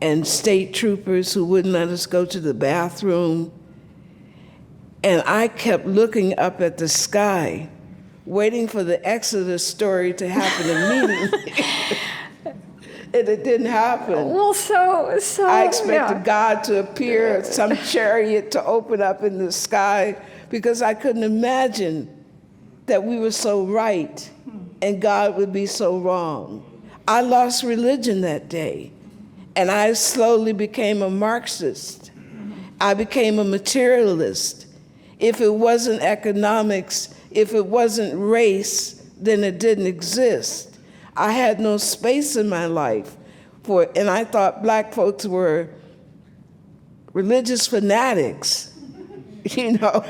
and state troopers who wouldn't let us go to the bathroom. And I kept looking up at the sky, waiting for the Exodus story to happen immediately. And it didn't happen. Well, so I expected God to appear, some chariot to open up in the sky, because I couldn't imagine that we were so right and God would be so wrong. I lost religion that day, and I slowly became a Marxist. I became a materialist. If it wasn't economics, if it wasn't race, then it didn't exist. I had no space in my life for it, and I thought black folks were religious fanatics, you know.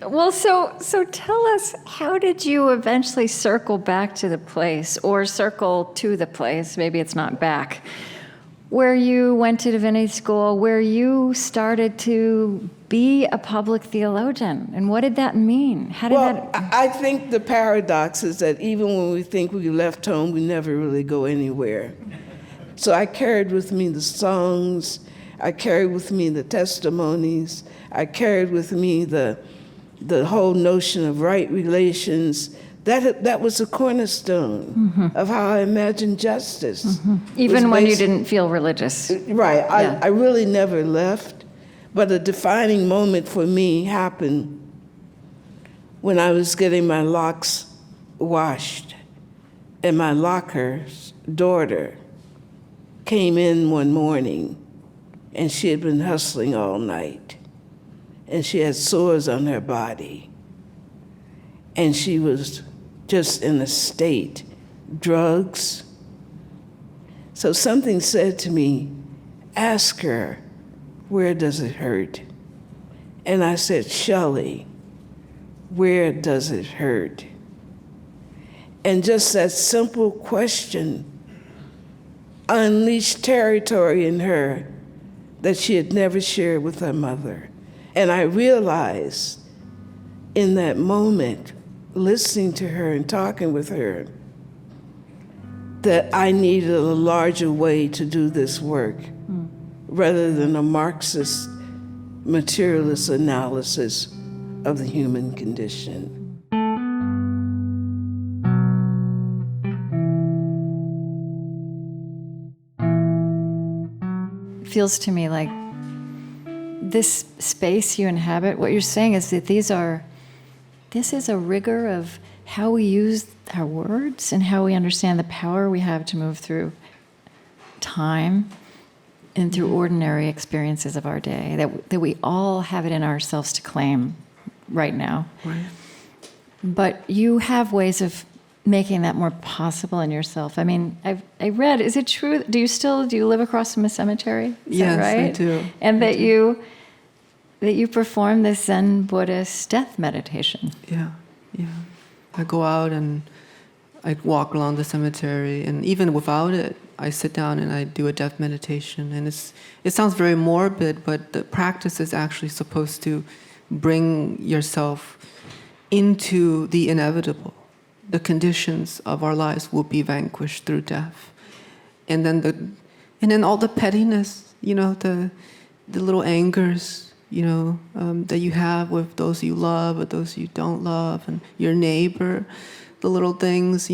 Well, so tell us, how did you eventually circle back to the place, or circle to the place, maybe it's not back, where you went to divinity school, where you started to be a public theologian? And what did that mean? How did I think the paradox is that even when we think we left home, we never really go anywhere. So I carried with me the songs, I carried with me the testimonies, I carried with me the whole notion of right relations. That was a cornerstone of how I imagined justice. Even when you didn't feel religious. Right. Yeah. I really never left, but a defining moment for me happened when I was getting my locks washed, and my locker's daughter came in one morning, and she had been hustling all night, and she had sores on her body, and she was just in a state, drugs. So something said to me, ask her, where does it hurt? And I said, Shelley, where does it hurt? And just that simple question unleashed territory in her that she had never shared with her mother. And I realized in that moment, listening to her and talking with her, that I needed a larger way to do this work rather than a Marxist materialist analysis of the human condition. It feels to me like this space you inhabit, what you're saying is that this is a rigor of how we use our words and how we understand the power we have to move through time and through ordinary experiences of our day, that we all have it in ourselves to claim right now. Right. But you have ways of making that more possible in yourself. I mean, I read, is it true, do you live across from a cemetery? Is yes, that right? I do. And that you perform this Zen Buddhist death meditation. Yeah. I go out and I walk along the cemetery, and even without it, I sit down and I do a death meditation. And it sounds very morbid, but the practice is actually supposed to bring yourself into the inevitable. The conditions of our lives will be vanquished through death. And then all the pettiness, the little angers, that you have with those you love or those you don't love, and your neighbor, the little things,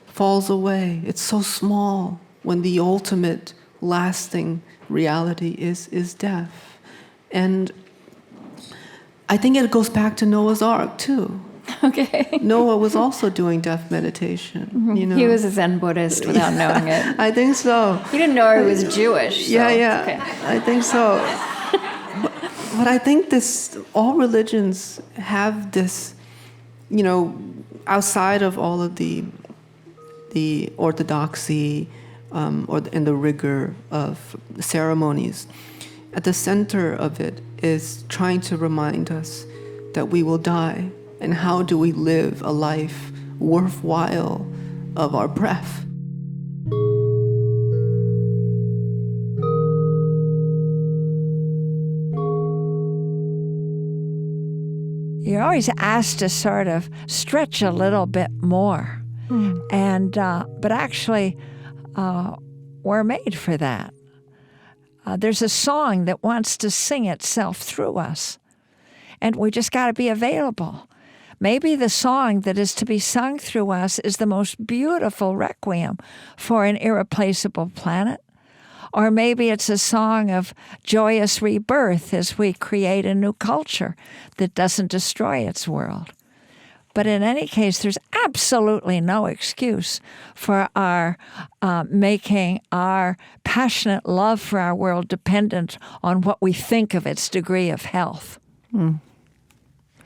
falls away. It's so small when the ultimate lasting reality is death. And I think it goes back to Noah's Ark too. Okay. Noah was also doing death meditation. Mm-hmm. He was a Zen Buddhist without knowing it. I think so. He didn't know he was Jewish. So yeah. okay. I think so. But I think all religions have this, outside of all of the orthodoxy and the rigor of ceremonies, at the center of it is trying to remind us that we will die, and how do we live a life worthwhile of our breath. You're always asked to sort of stretch a little bit more. But actually, we're made for that. There's a song that wants to sing itself through us, and we just got to be available. Maybe the song that is to be sung through us is the most beautiful requiem for an irreplaceable planet. Or maybe it's a song of joyous rebirth as we create a new culture that doesn't destroy its world. But in any case, there's absolutely no excuse for our making our passionate love for our world dependent on what we think of its degree of health.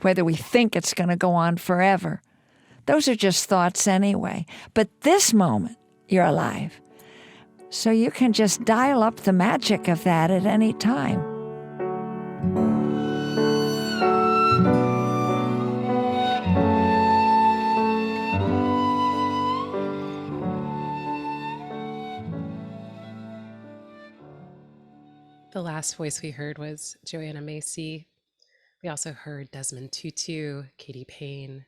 Whether we think it's going to go on forever. Those are just thoughts anyway. But this moment, you're alive. So you can just dial up the magic of that at any time. The last voice we heard was Joanna Macy. We also heard Desmond Tutu, Katie Payne,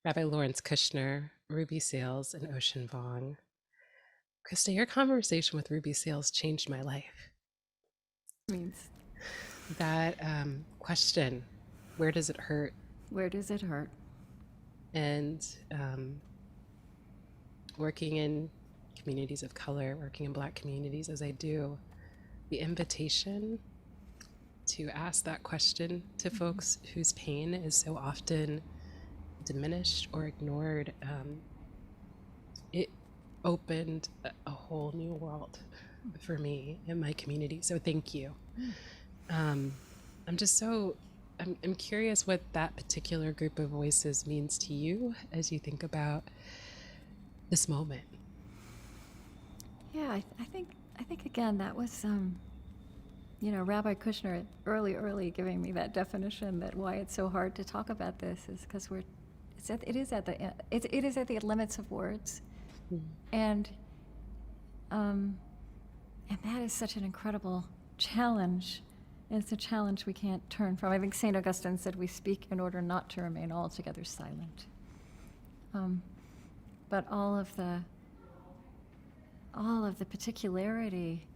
Rabbi Lawrence Kushner, Ruby Sales, and Ocean Vong. Krista, your conversation with Ruby Sales changed my life. Means that question, where does it hurt? Where does it hurt? And working in communities of color, working in Black communities as I do, the invitation to ask that question to folks whose pain is so often diminished or ignored, it opened a whole new world for me in my community. So thank you. I'm curious what that particular group of voices means to you as you think about this moment. Yeah, I think again that was Rabbi Kushner early giving me that definition that why it's so hard to talk about this is because it is at the limits of words. And that is such an incredible challenge. And it's a challenge we can't turn from. I think St. Augustine said we speak in order not to remain altogether silent. But all of the particularity,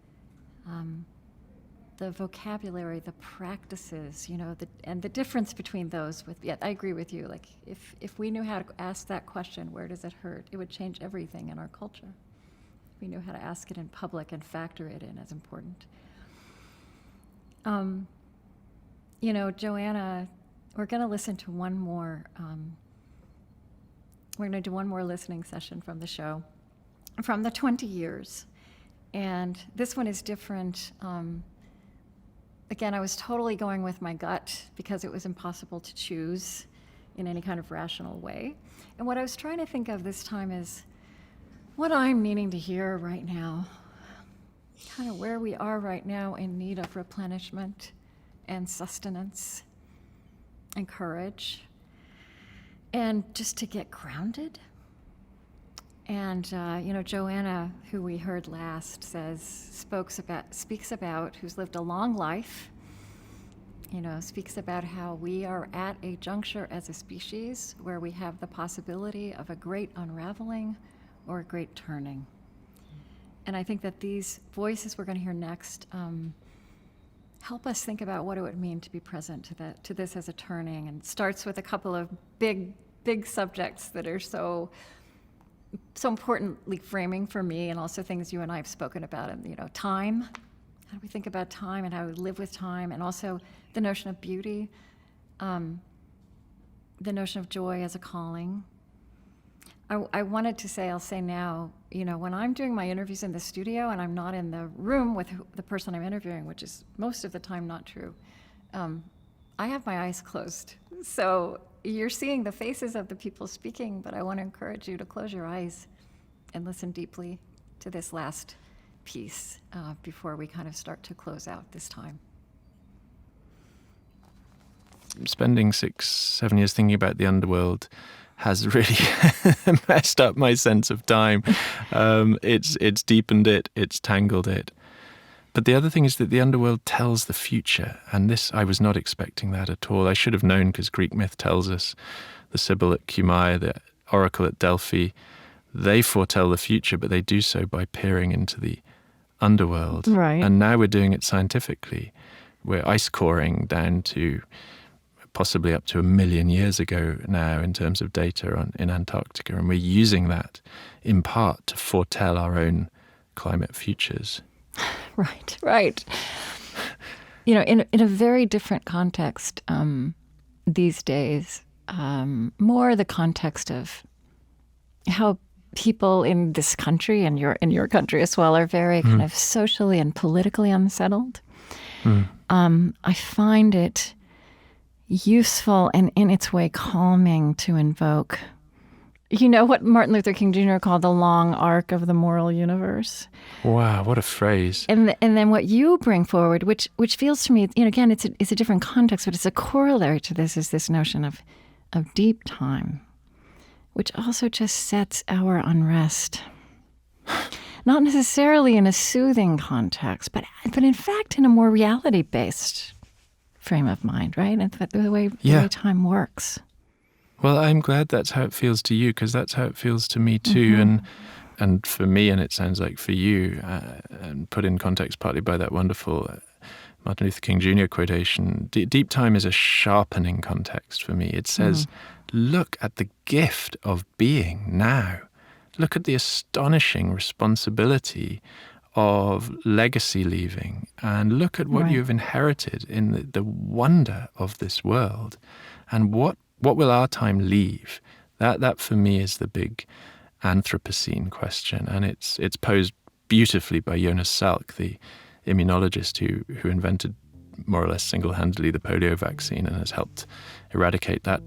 the vocabulary, the practices, and the difference between those. I agree with you. Like if we knew how to ask that question, where does it hurt? It would change everything in our culture. If we knew how to ask it in public and factor it in as important. Joanna, we're going to listen to one more. We're going to do one more listening session from the show, from the 20 years, and this one is different. Again, I was totally going with my gut because it was impossible to choose in any kind of rational way. And what I was trying to think of this time is what I'm needing to hear right now, kind of where we are right now in need of replenishment and sustenance and courage, and just to get grounded. And Joanna, who we heard last, speaks about who's lived a long life. Speaks about how we are at a juncture as a species where we have the possibility of a great unraveling or a great turning. And I think that these voices we're going to hear next help us think about what it would mean to be present to this as a turning. And it starts with a couple of big subjects that are so importantly framing for me, and also things you and I have spoken about. And time. How do we think about time and how we live with time, and also the notion of beauty, the notion of joy as a calling. I wanted to say, I'll say now, when I'm doing my interviews in the studio and I'm not in the room with the person I'm interviewing, which is most of the time not true, I have my eyes closed. So you're seeing the faces of the people speaking, but I want to encourage you to close your eyes and listen deeply to this last piece before we kind of start to close out this time. Spending 6-7 years thinking about the underworld has really messed up my sense of time. It's deepened it, it's tangled it. But the other thing is that the underworld tells the future, and this, I was not expecting that at all. I should have known, because Greek myth tells us, the Sibyl at Cumae, the oracle at Delphi, they foretell the future, but they do so by peering into the underworld. Right. And now we're doing it scientifically. We're ice coring down to possibly up to 1 million years ago now in terms of data in Antarctica, and we're using that in part to foretell our own climate futures. Right. In a very different context these days, more the context of how people in this country and in your country as well are very kind of socially and politically unsettled. I find it useful and in its way calming to invoke, what Martin Luther King Jr. called the long arc of the moral universe. Wow, what a phrase. And then what you bring forward, which feels to me, again, it's a different context, but it's a corollary to this, is this notion of deep time, which also just sets our unrest. Not necessarily in a soothing context, but in fact in a more reality-based frame of mind, right? And the way time works. Well, I'm glad that's how it feels to you, because that's how it feels to me too. And for me, and it sounds like for you, and put in context partly by that wonderful Martin Luther King Jr. quotation, deep time is a sharpening context for me. It says, look at the gift of being now. Look at the astonishing responsibility of legacy leaving, and look at what you have inherited in the wonder of this world, and what will our time leave? That for me is the big Anthropocene question, and it's posed beautifully by Jonas Salk, the immunologist who invented more or less single-handedly the polio vaccine and has helped eradicate that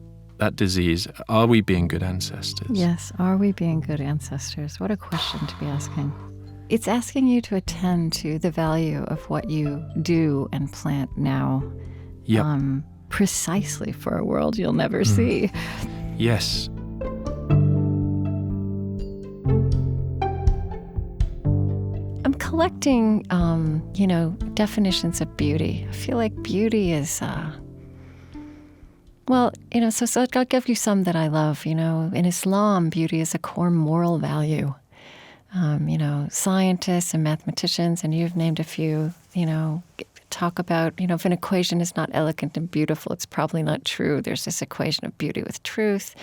disease. Are we being good ancestors? Yes, are we being good ancestors? What a question to be asking. It's asking you to attend to the value of what you do and plant now. Yep. Precisely for a world you'll never see. Yes. I'm collecting, definitions of beauty. I feel like beauty is, so I'll give you some that I love. In Islam, beauty is a core moral value. Scientists and mathematicians, and you've named a few, talk about, if an equation is not elegant and beautiful, it's probably not true. There's this equation of beauty with truth.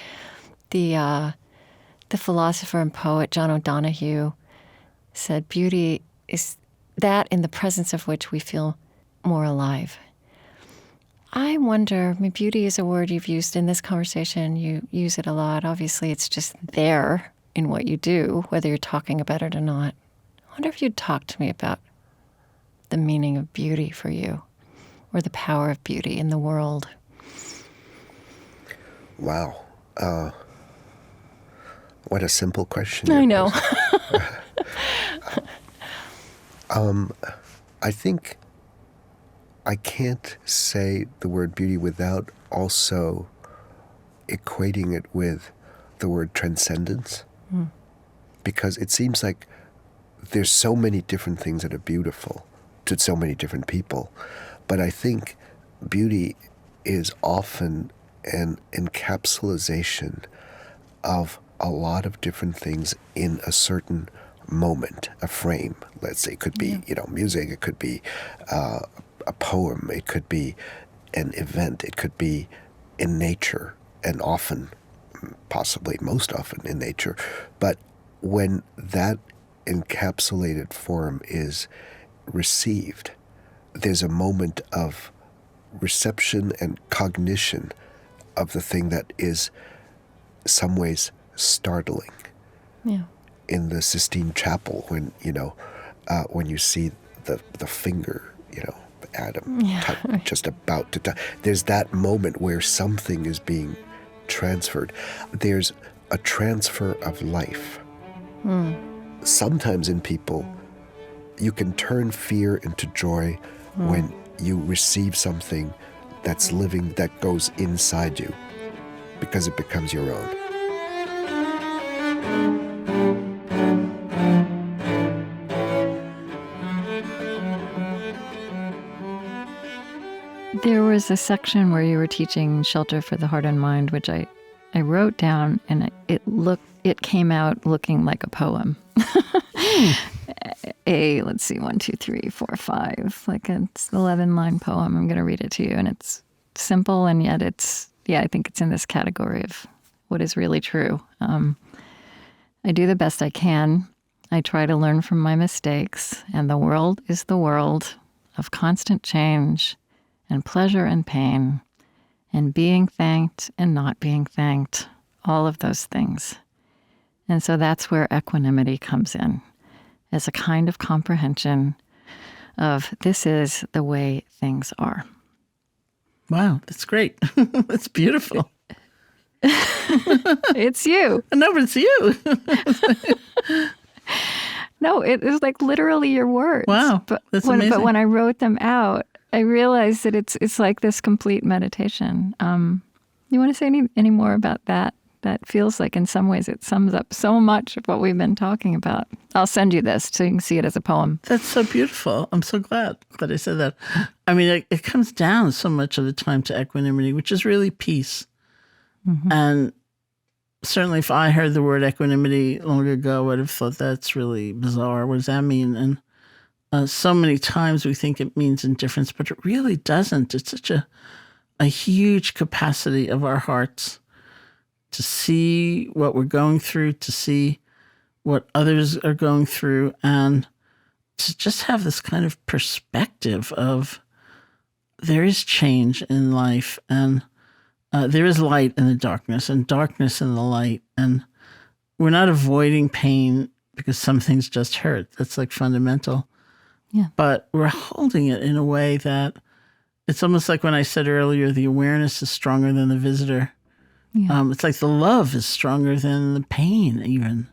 The philosopher and poet John O'Donohue said beauty is that in the presence of which we feel more alive. I wonder, beauty is a word you've used in this conversation. You use it a lot. Obviously, it's just there in what you do, whether you're talking about it or not. I wonder if you'd talk to me about the meaning of beauty for you, or the power of beauty in the world. Wow. What a simple question. I know. I think I can't say the word beauty without also equating it with the word transcendence. Because it seems like there's so many different things that are beautiful to so many different people. But I think beauty is often an encapsulation of a lot of different things in a certain moment, a frame. Let's say it could be, music, it could be a poem, it could be an event, it could be in nature, and often, possibly most often in nature. But when that encapsulated form is received, there's a moment of reception and cognition of the thing that is some ways startling. Yeah. In the Sistine Chapel, when you see the finger, Adam, just about to die. There's that moment where something is being transferred. There's a transfer of life. Sometimes in people, you can turn fear into joy when you receive something that's living, that goes inside you, because it becomes your own. There was a section where you were teaching Shelter for the Heart and Mind, which I wrote down, and it came out looking like a poem. Let's see, 1, 2, 3, 4, 5. Like it's an 11-line poem. I'm going to read it to you, and it's simple, and yet I think it's in this category of what is really true. I do the best I can. I try to learn from my mistakes, and the world is the world of constant change and pleasure and pain, and being thanked and not being thanked, all of those things. And so that's where equanimity comes in, as a kind of comprehension of this is the way things are. Wow, that's great. That's beautiful. It's you. No, but it's you. No, it is like literally your words. Wow, that's amazing. But when I wrote them out, I realized that it's like this complete meditation. You want to say any more about that? That feels like in some ways it sums up so much of what we've been talking about. I'll send you this so you can see it as a poem. That's so beautiful. I'm so glad that I said that. I mean, it comes down so much of the time to equanimity, which is really peace. Mm-hmm. And certainly if I heard the word equanimity long ago, I would have thought that's really bizarre. What does that mean? And so many times we think it means indifference, but it really doesn't. It's such a huge capacity of our hearts to see what we're going through, to see what others are going through, and to just have this kind of perspective of there is change in life, and there is light in the darkness, and darkness in the light. And we're not avoiding pain because some things just hurt. That's like fundamental. Yeah. But we're holding it in a way that it's almost like when I said earlier, the awareness is stronger than the visitor. Yeah. It's like the love is stronger than the pain even,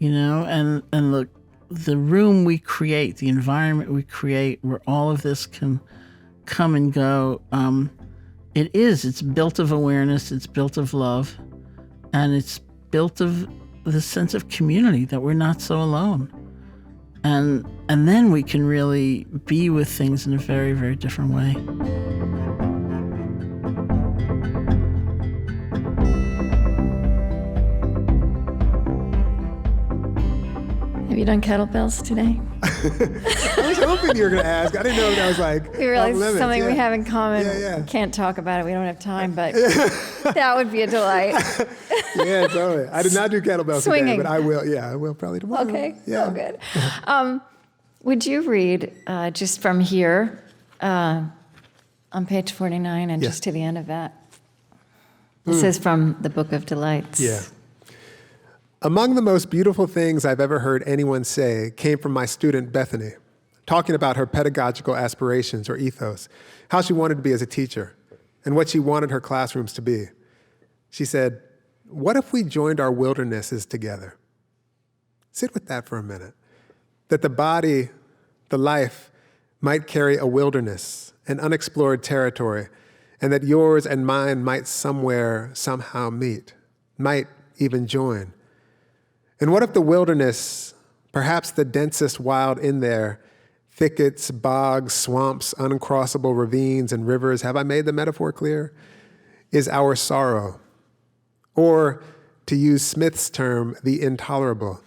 and look, the room we create, the environment we create where all of this can come and go, it's built of awareness, it's built of love, and it's built of the sense of community that we're not so alone. And then we can really be with things in a very, very different way. Have you done kettlebells today? I was hoping you were going to ask. I didn't know that was like we realized limits. Something we have in common. Yeah. We can't talk about it. We don't have time, but that would be a delight. Yeah, totally. I did not do kettlebells Swinging. today, but I will. Yeah, I will probably tomorrow. Okay. Yeah. Oh, good. Would you read just from here on page 49 and just to the end of that? This is from the Book of Delights. Yeah. Among the most beautiful things I've ever heard anyone say came from my student Bethany, talking about her pedagogical aspirations or ethos, how she wanted to be as a teacher, and what she wanted her classrooms to be. She said, "What if we joined our wildernesses together?" Sit with that for a minute. That the body, the life, might carry a wilderness, an unexplored territory, and that yours and mine might somewhere, somehow meet, might even join. And what if the wilderness, perhaps the densest wild in there, thickets, bogs, swamps, uncrossable ravines and rivers, have I made the metaphor clear, is our sorrow? Or, to use Smith's term, the intolerable.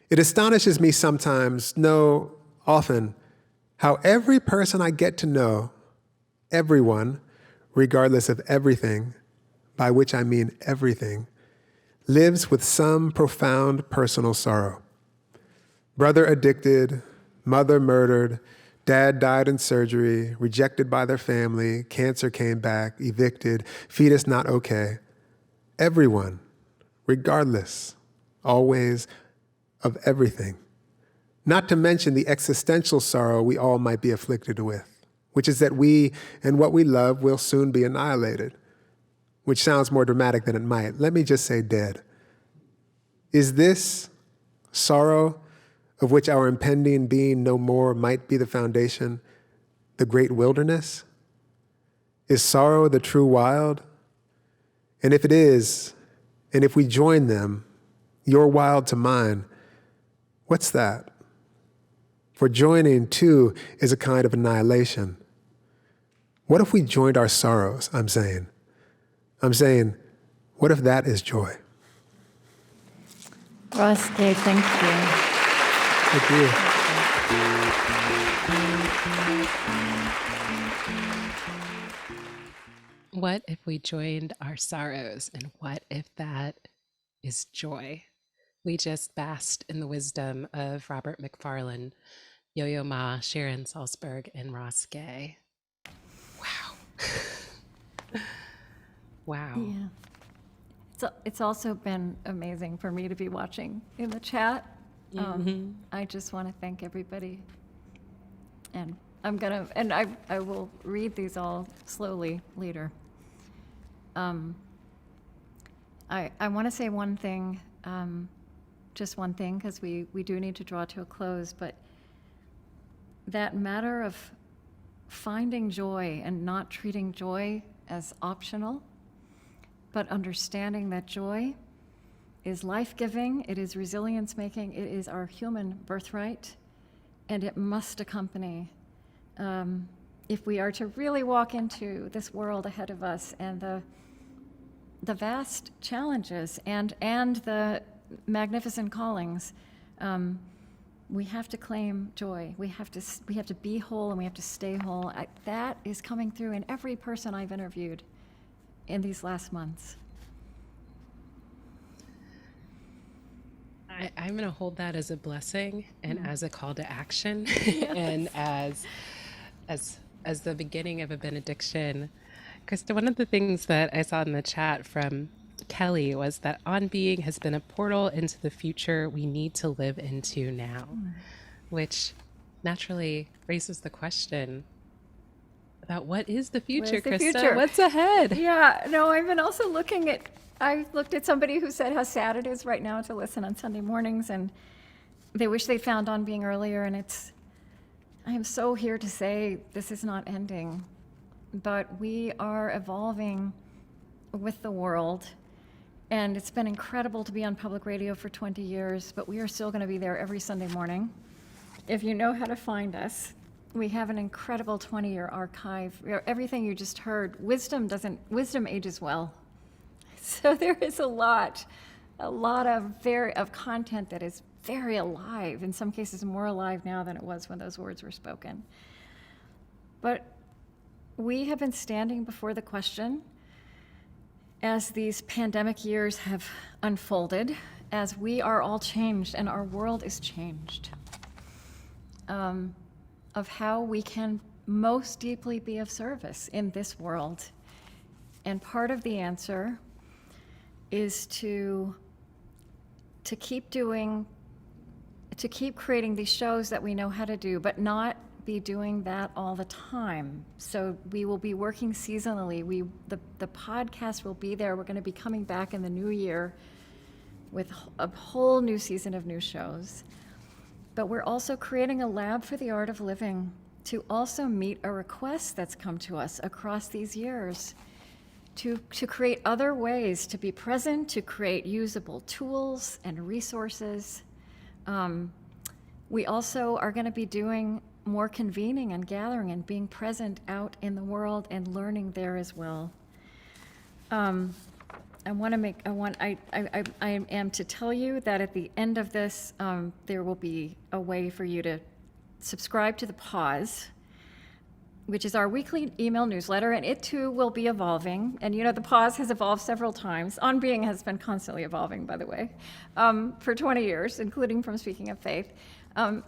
It astonishes me sometimes, no, often, how every person I get to know, everyone, regardless of everything, by which I mean everything, lives with some profound personal sorrow. Brother addicted, mother murdered, dad died in surgery, rejected by their family, cancer came back, evicted, fetus not okay. Everyone, regardless, always, of everything, not to mention the existential sorrow we all might be afflicted with, which is that we and what we love will soon be annihilated, which sounds more dramatic than it might. Let me just say dead. Is this sorrow, of which our impending being no more might be the foundation, the great wilderness? Is sorrow the true wild? And if it is, and if we join them, your wild to mine, what's that? For joining, too, is a kind of annihilation. What if we joined our sorrows, I'm saying? What if that is joy? Ross Gay, thank you. Thank you. What if we joined our sorrows, and what if that is joy? We just basked in the wisdom of Robert McFarlane, Yo-Yo Ma, Sharon Salzberg, and Ross Gay. Wow. Wow. Yeah. It's also been amazing for me to be watching in the chat. I just want to thank everybody. And I will read these all slowly later. I want to say one thing, just one thing, because we do need to draw to a close, but that matter of finding joy and not treating joy as optional, but understanding that joy is life-giving, it is resilience-making, it is our human birthright, and it must accompany if we are to really walk into this world ahead of us and the vast challenges and the magnificent callings. We have to claim joy. We have to be whole, and we have to stay whole. That is coming through in every person I've interviewed in these last months. I'm going to hold that as a blessing and as a call to action, and as the beginning of a benediction. Krista, one of the things that I saw in the chat from Kelly was that On Being has been a portal into the future we need to live into now, which naturally raises the question about what is the future, Krista? What's ahead? Yeah, no, I've been also I looked at somebody who said how sad it is right now to listen on Sunday mornings, and they wish they'd found On Being earlier, and I am so here to say this is not ending, but we are evolving with the world. And it's been incredible to be on public radio for 20 years, but we are still going to be there every Sunday morning. If you know how to find us, we have an incredible 20-year archive. Everything you just heard, wisdom ages well. So there is a lot of content that is very alive, in some cases more alive now than it was when those words were spoken. But we have been standing before the question, as these pandemic years have unfolded, as we are all changed and our world is changed, of how we can most deeply be of service in this world. And part of the answer is to keep creating these shows that we know how to do, but not be doing that all the time. So we will be working seasonally. The podcast will be there. We're going to be coming back in the new year with a whole new season of new shows. But we're also creating a lab for the art of living to also meet a request that's come to us across these years to create other ways to be present, to create usable tools and resources. We also are going to be doing more convening and gathering and being present out in the world and learning there as well. I am to tell you that at the end of this, there will be a way for you to subscribe to The Pause, which is our weekly email newsletter, and it too will be evolving. And The Pause has evolved several times. On Being has been constantly evolving, by the way, for 20 years, including from Speaking of Faith. And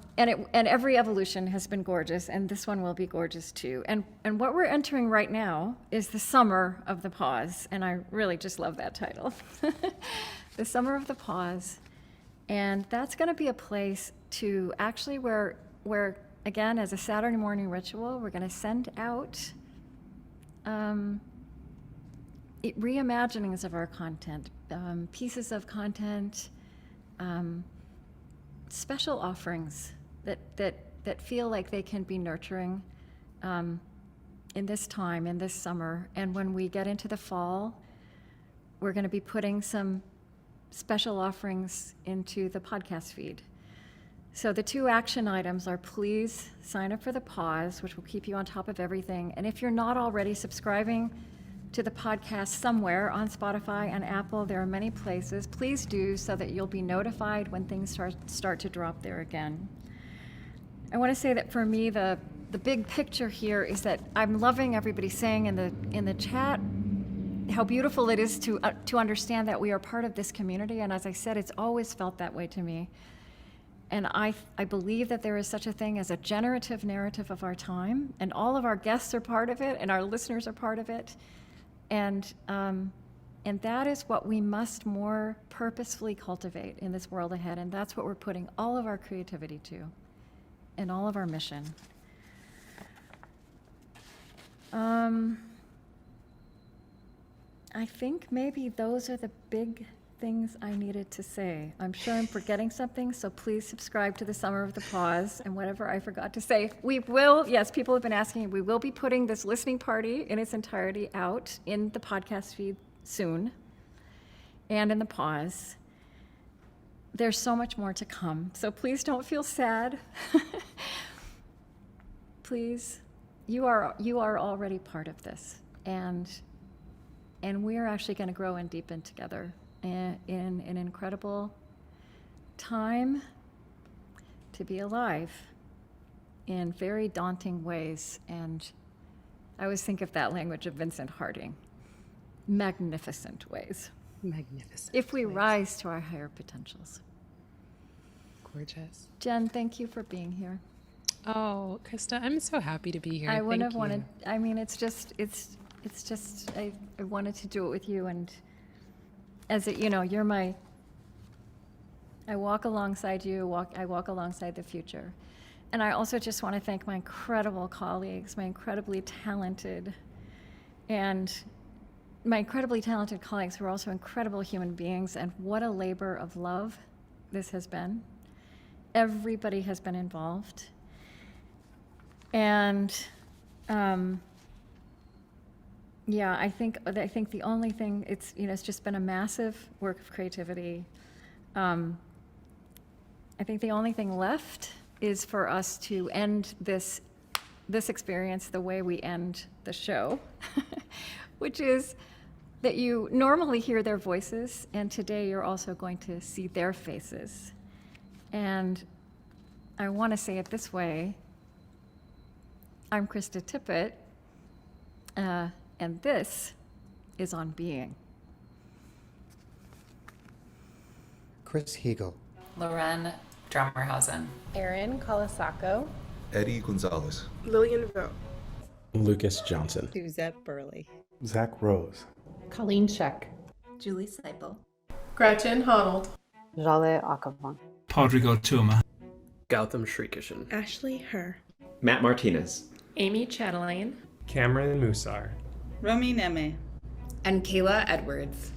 every evolution has been gorgeous, and this one will be gorgeous too. And what we're entering right now is the summer of the pause, and I really just love that title. The summer of the pause. And that's going to be a place to actually where again, as a Saturday morning ritual, we're going to send out reimaginings of our content, pieces of content, special offerings that feel like they can be nurturing in this time, in this summer. And when we get into the fall, we're going to be putting some special offerings into the podcast feed. So the 2 action items are, please sign up for the pause, which will keep you on top of everything. And if you're not already subscribing to the podcast somewhere on Spotify and Apple, there are many places, please do, so that you'll be notified when things start to drop there again. I want to say that for me, the big picture here is that I'm loving everybody saying in the chat how beautiful it is to understand that we are part of this community. And as I said, it's always felt that way to me. And I believe that there is such a thing as a generative narrative of our time, and all of our guests are part of it, and our listeners are part of it. And that is what we must more purposefully cultivate in this world ahead. And that's what we're putting all of our creativity to, and all of our mission. I think maybe those are the big things I needed to say. I'm sure I'm forgetting something, so please subscribe to the Summer of the Pause, and whatever I forgot to say. We will, yes, people have been asking, we will be putting this listening party in its entirety out in the podcast feed soon, and in the pause. There's so much more to come, so please don't feel sad. Please, you are already part of this, and we are actually going to grow and deepen together in an incredible time to be alive in very daunting ways. And I always think of that language of Vincent Harding, magnificent ways. Magnificent. If we rise to our higher potentials. Gorgeous. Jen, thank you for being here. Oh, Krista, I'm so happy to be here. I wouldn't Thank have wanted, you. I mean, it's just, I wanted to do it with you, and as it, you're I walk alongside you, I walk alongside the future. And I also just want to thank my incredible colleagues, my incredibly talented colleagues who are also incredible human beings, and what a labor of love this has been. Everybody has been involved. And yeah, I think the only thing, it's just been a massive work of creativity. I think the only thing left is for us to end this experience the way we end the show, which is that you normally hear their voices, and today you're also going to see their faces. And I want to say it this way. I'm Krista Tippett, and this is On Being. Chris Hegel. Loren Drummerhausen. Erin Colasacco. Eddie Gonzalez. Lillian Vogt. Lucas Johnson. Suzette Burley. Zach Rose. Colleen Scheck. Julie Seipel. Gretchen Honnold. Jale Akavan. Rodrigo Tuma. Gautam Shrikishan. Ashley Herr. Matt Martinez. Amy Chatelaine. Cameron Musar. Romy Neme. And Kayla Edwards.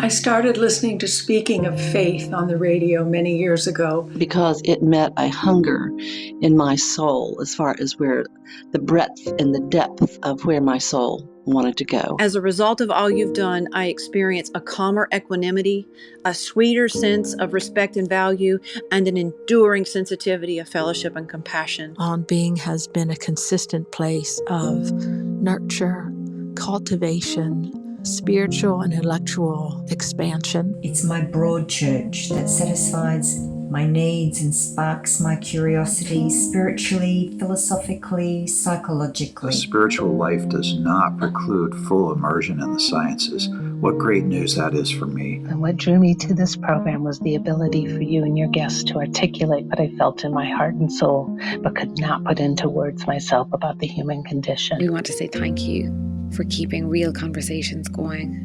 I started listening to Speaking of Faith on the radio many years ago because it met a hunger in my soul as far as where the breadth and the depth of where my soul wanted to go. As a result of all you've done, I experience a calmer equanimity, a sweeter sense of respect and value, and an enduring sensitivity of fellowship and compassion. On Being has been a consistent place of nurture, cultivation, spiritual and intellectual expansion. It's my broad church that satisfies my needs and sparks my curiosity spiritually, philosophically, psychologically. The spiritual life does not preclude full immersion in the sciences. What great news that is for me. And what drew me to this program was the ability for you and your guests to articulate what I felt in my heart and soul, but could not put into words myself about the human condition. We want to say thank you for keeping real conversations going.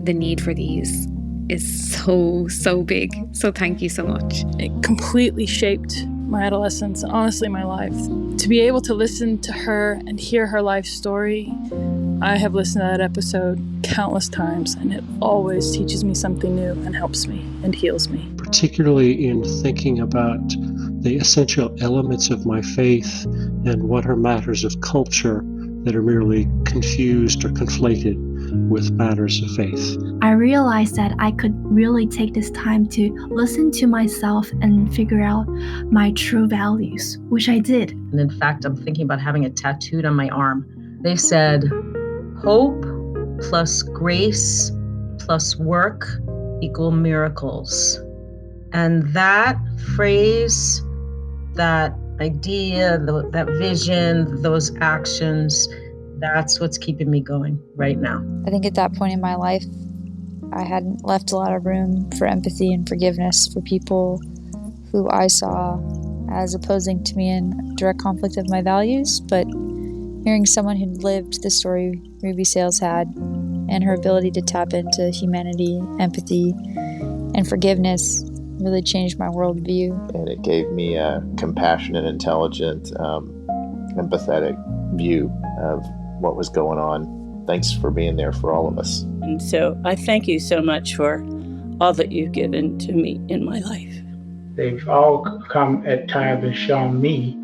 The need for these is so big. So thank you so much. It completely shaped my adolescence, honestly my life. To be able to listen to her and hear her life story, I have listened to that episode countless times, and it always teaches me something new and helps me and heals me. Particularly in thinking about the essential elements of my faith and what are matters of culture that are merely confused or conflated with matters of faith. I realized that I could really take this time to listen to myself and figure out my true values, which I did. And in fact, I'm thinking about having it tattooed on my arm. They said, hope plus grace plus work equal miracles. And that phrase, that idea, that vision, those actions, that's what's keeping me going right now. I think at that point in my life, I hadn't left a lot of room for empathy and forgiveness for people who I saw as opposing to me in direct conflict of my values. But hearing someone who lived the story Ruby Sales had and her ability to tap into humanity, empathy, and forgiveness really changed my worldview. And it gave me a compassionate, intelligent, empathetic view of what was going on. Thanks for being there for all of us. And so I thank you so much for all that you've given to me in my life. They've all come at times and shown me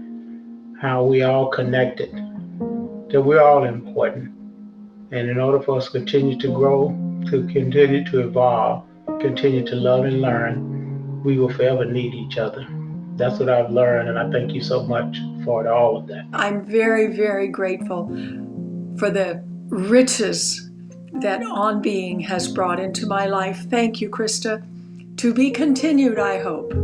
how we all connected, that we're all important. And in order for us to continue to grow, to continue to evolve, continue to love and learn, we will forever need each other. That's what I've learned, and I thank you so much for all of that. I'm very, very grateful for the riches that On Being has brought into my life. Thank you, Krista. To be continued, I hope.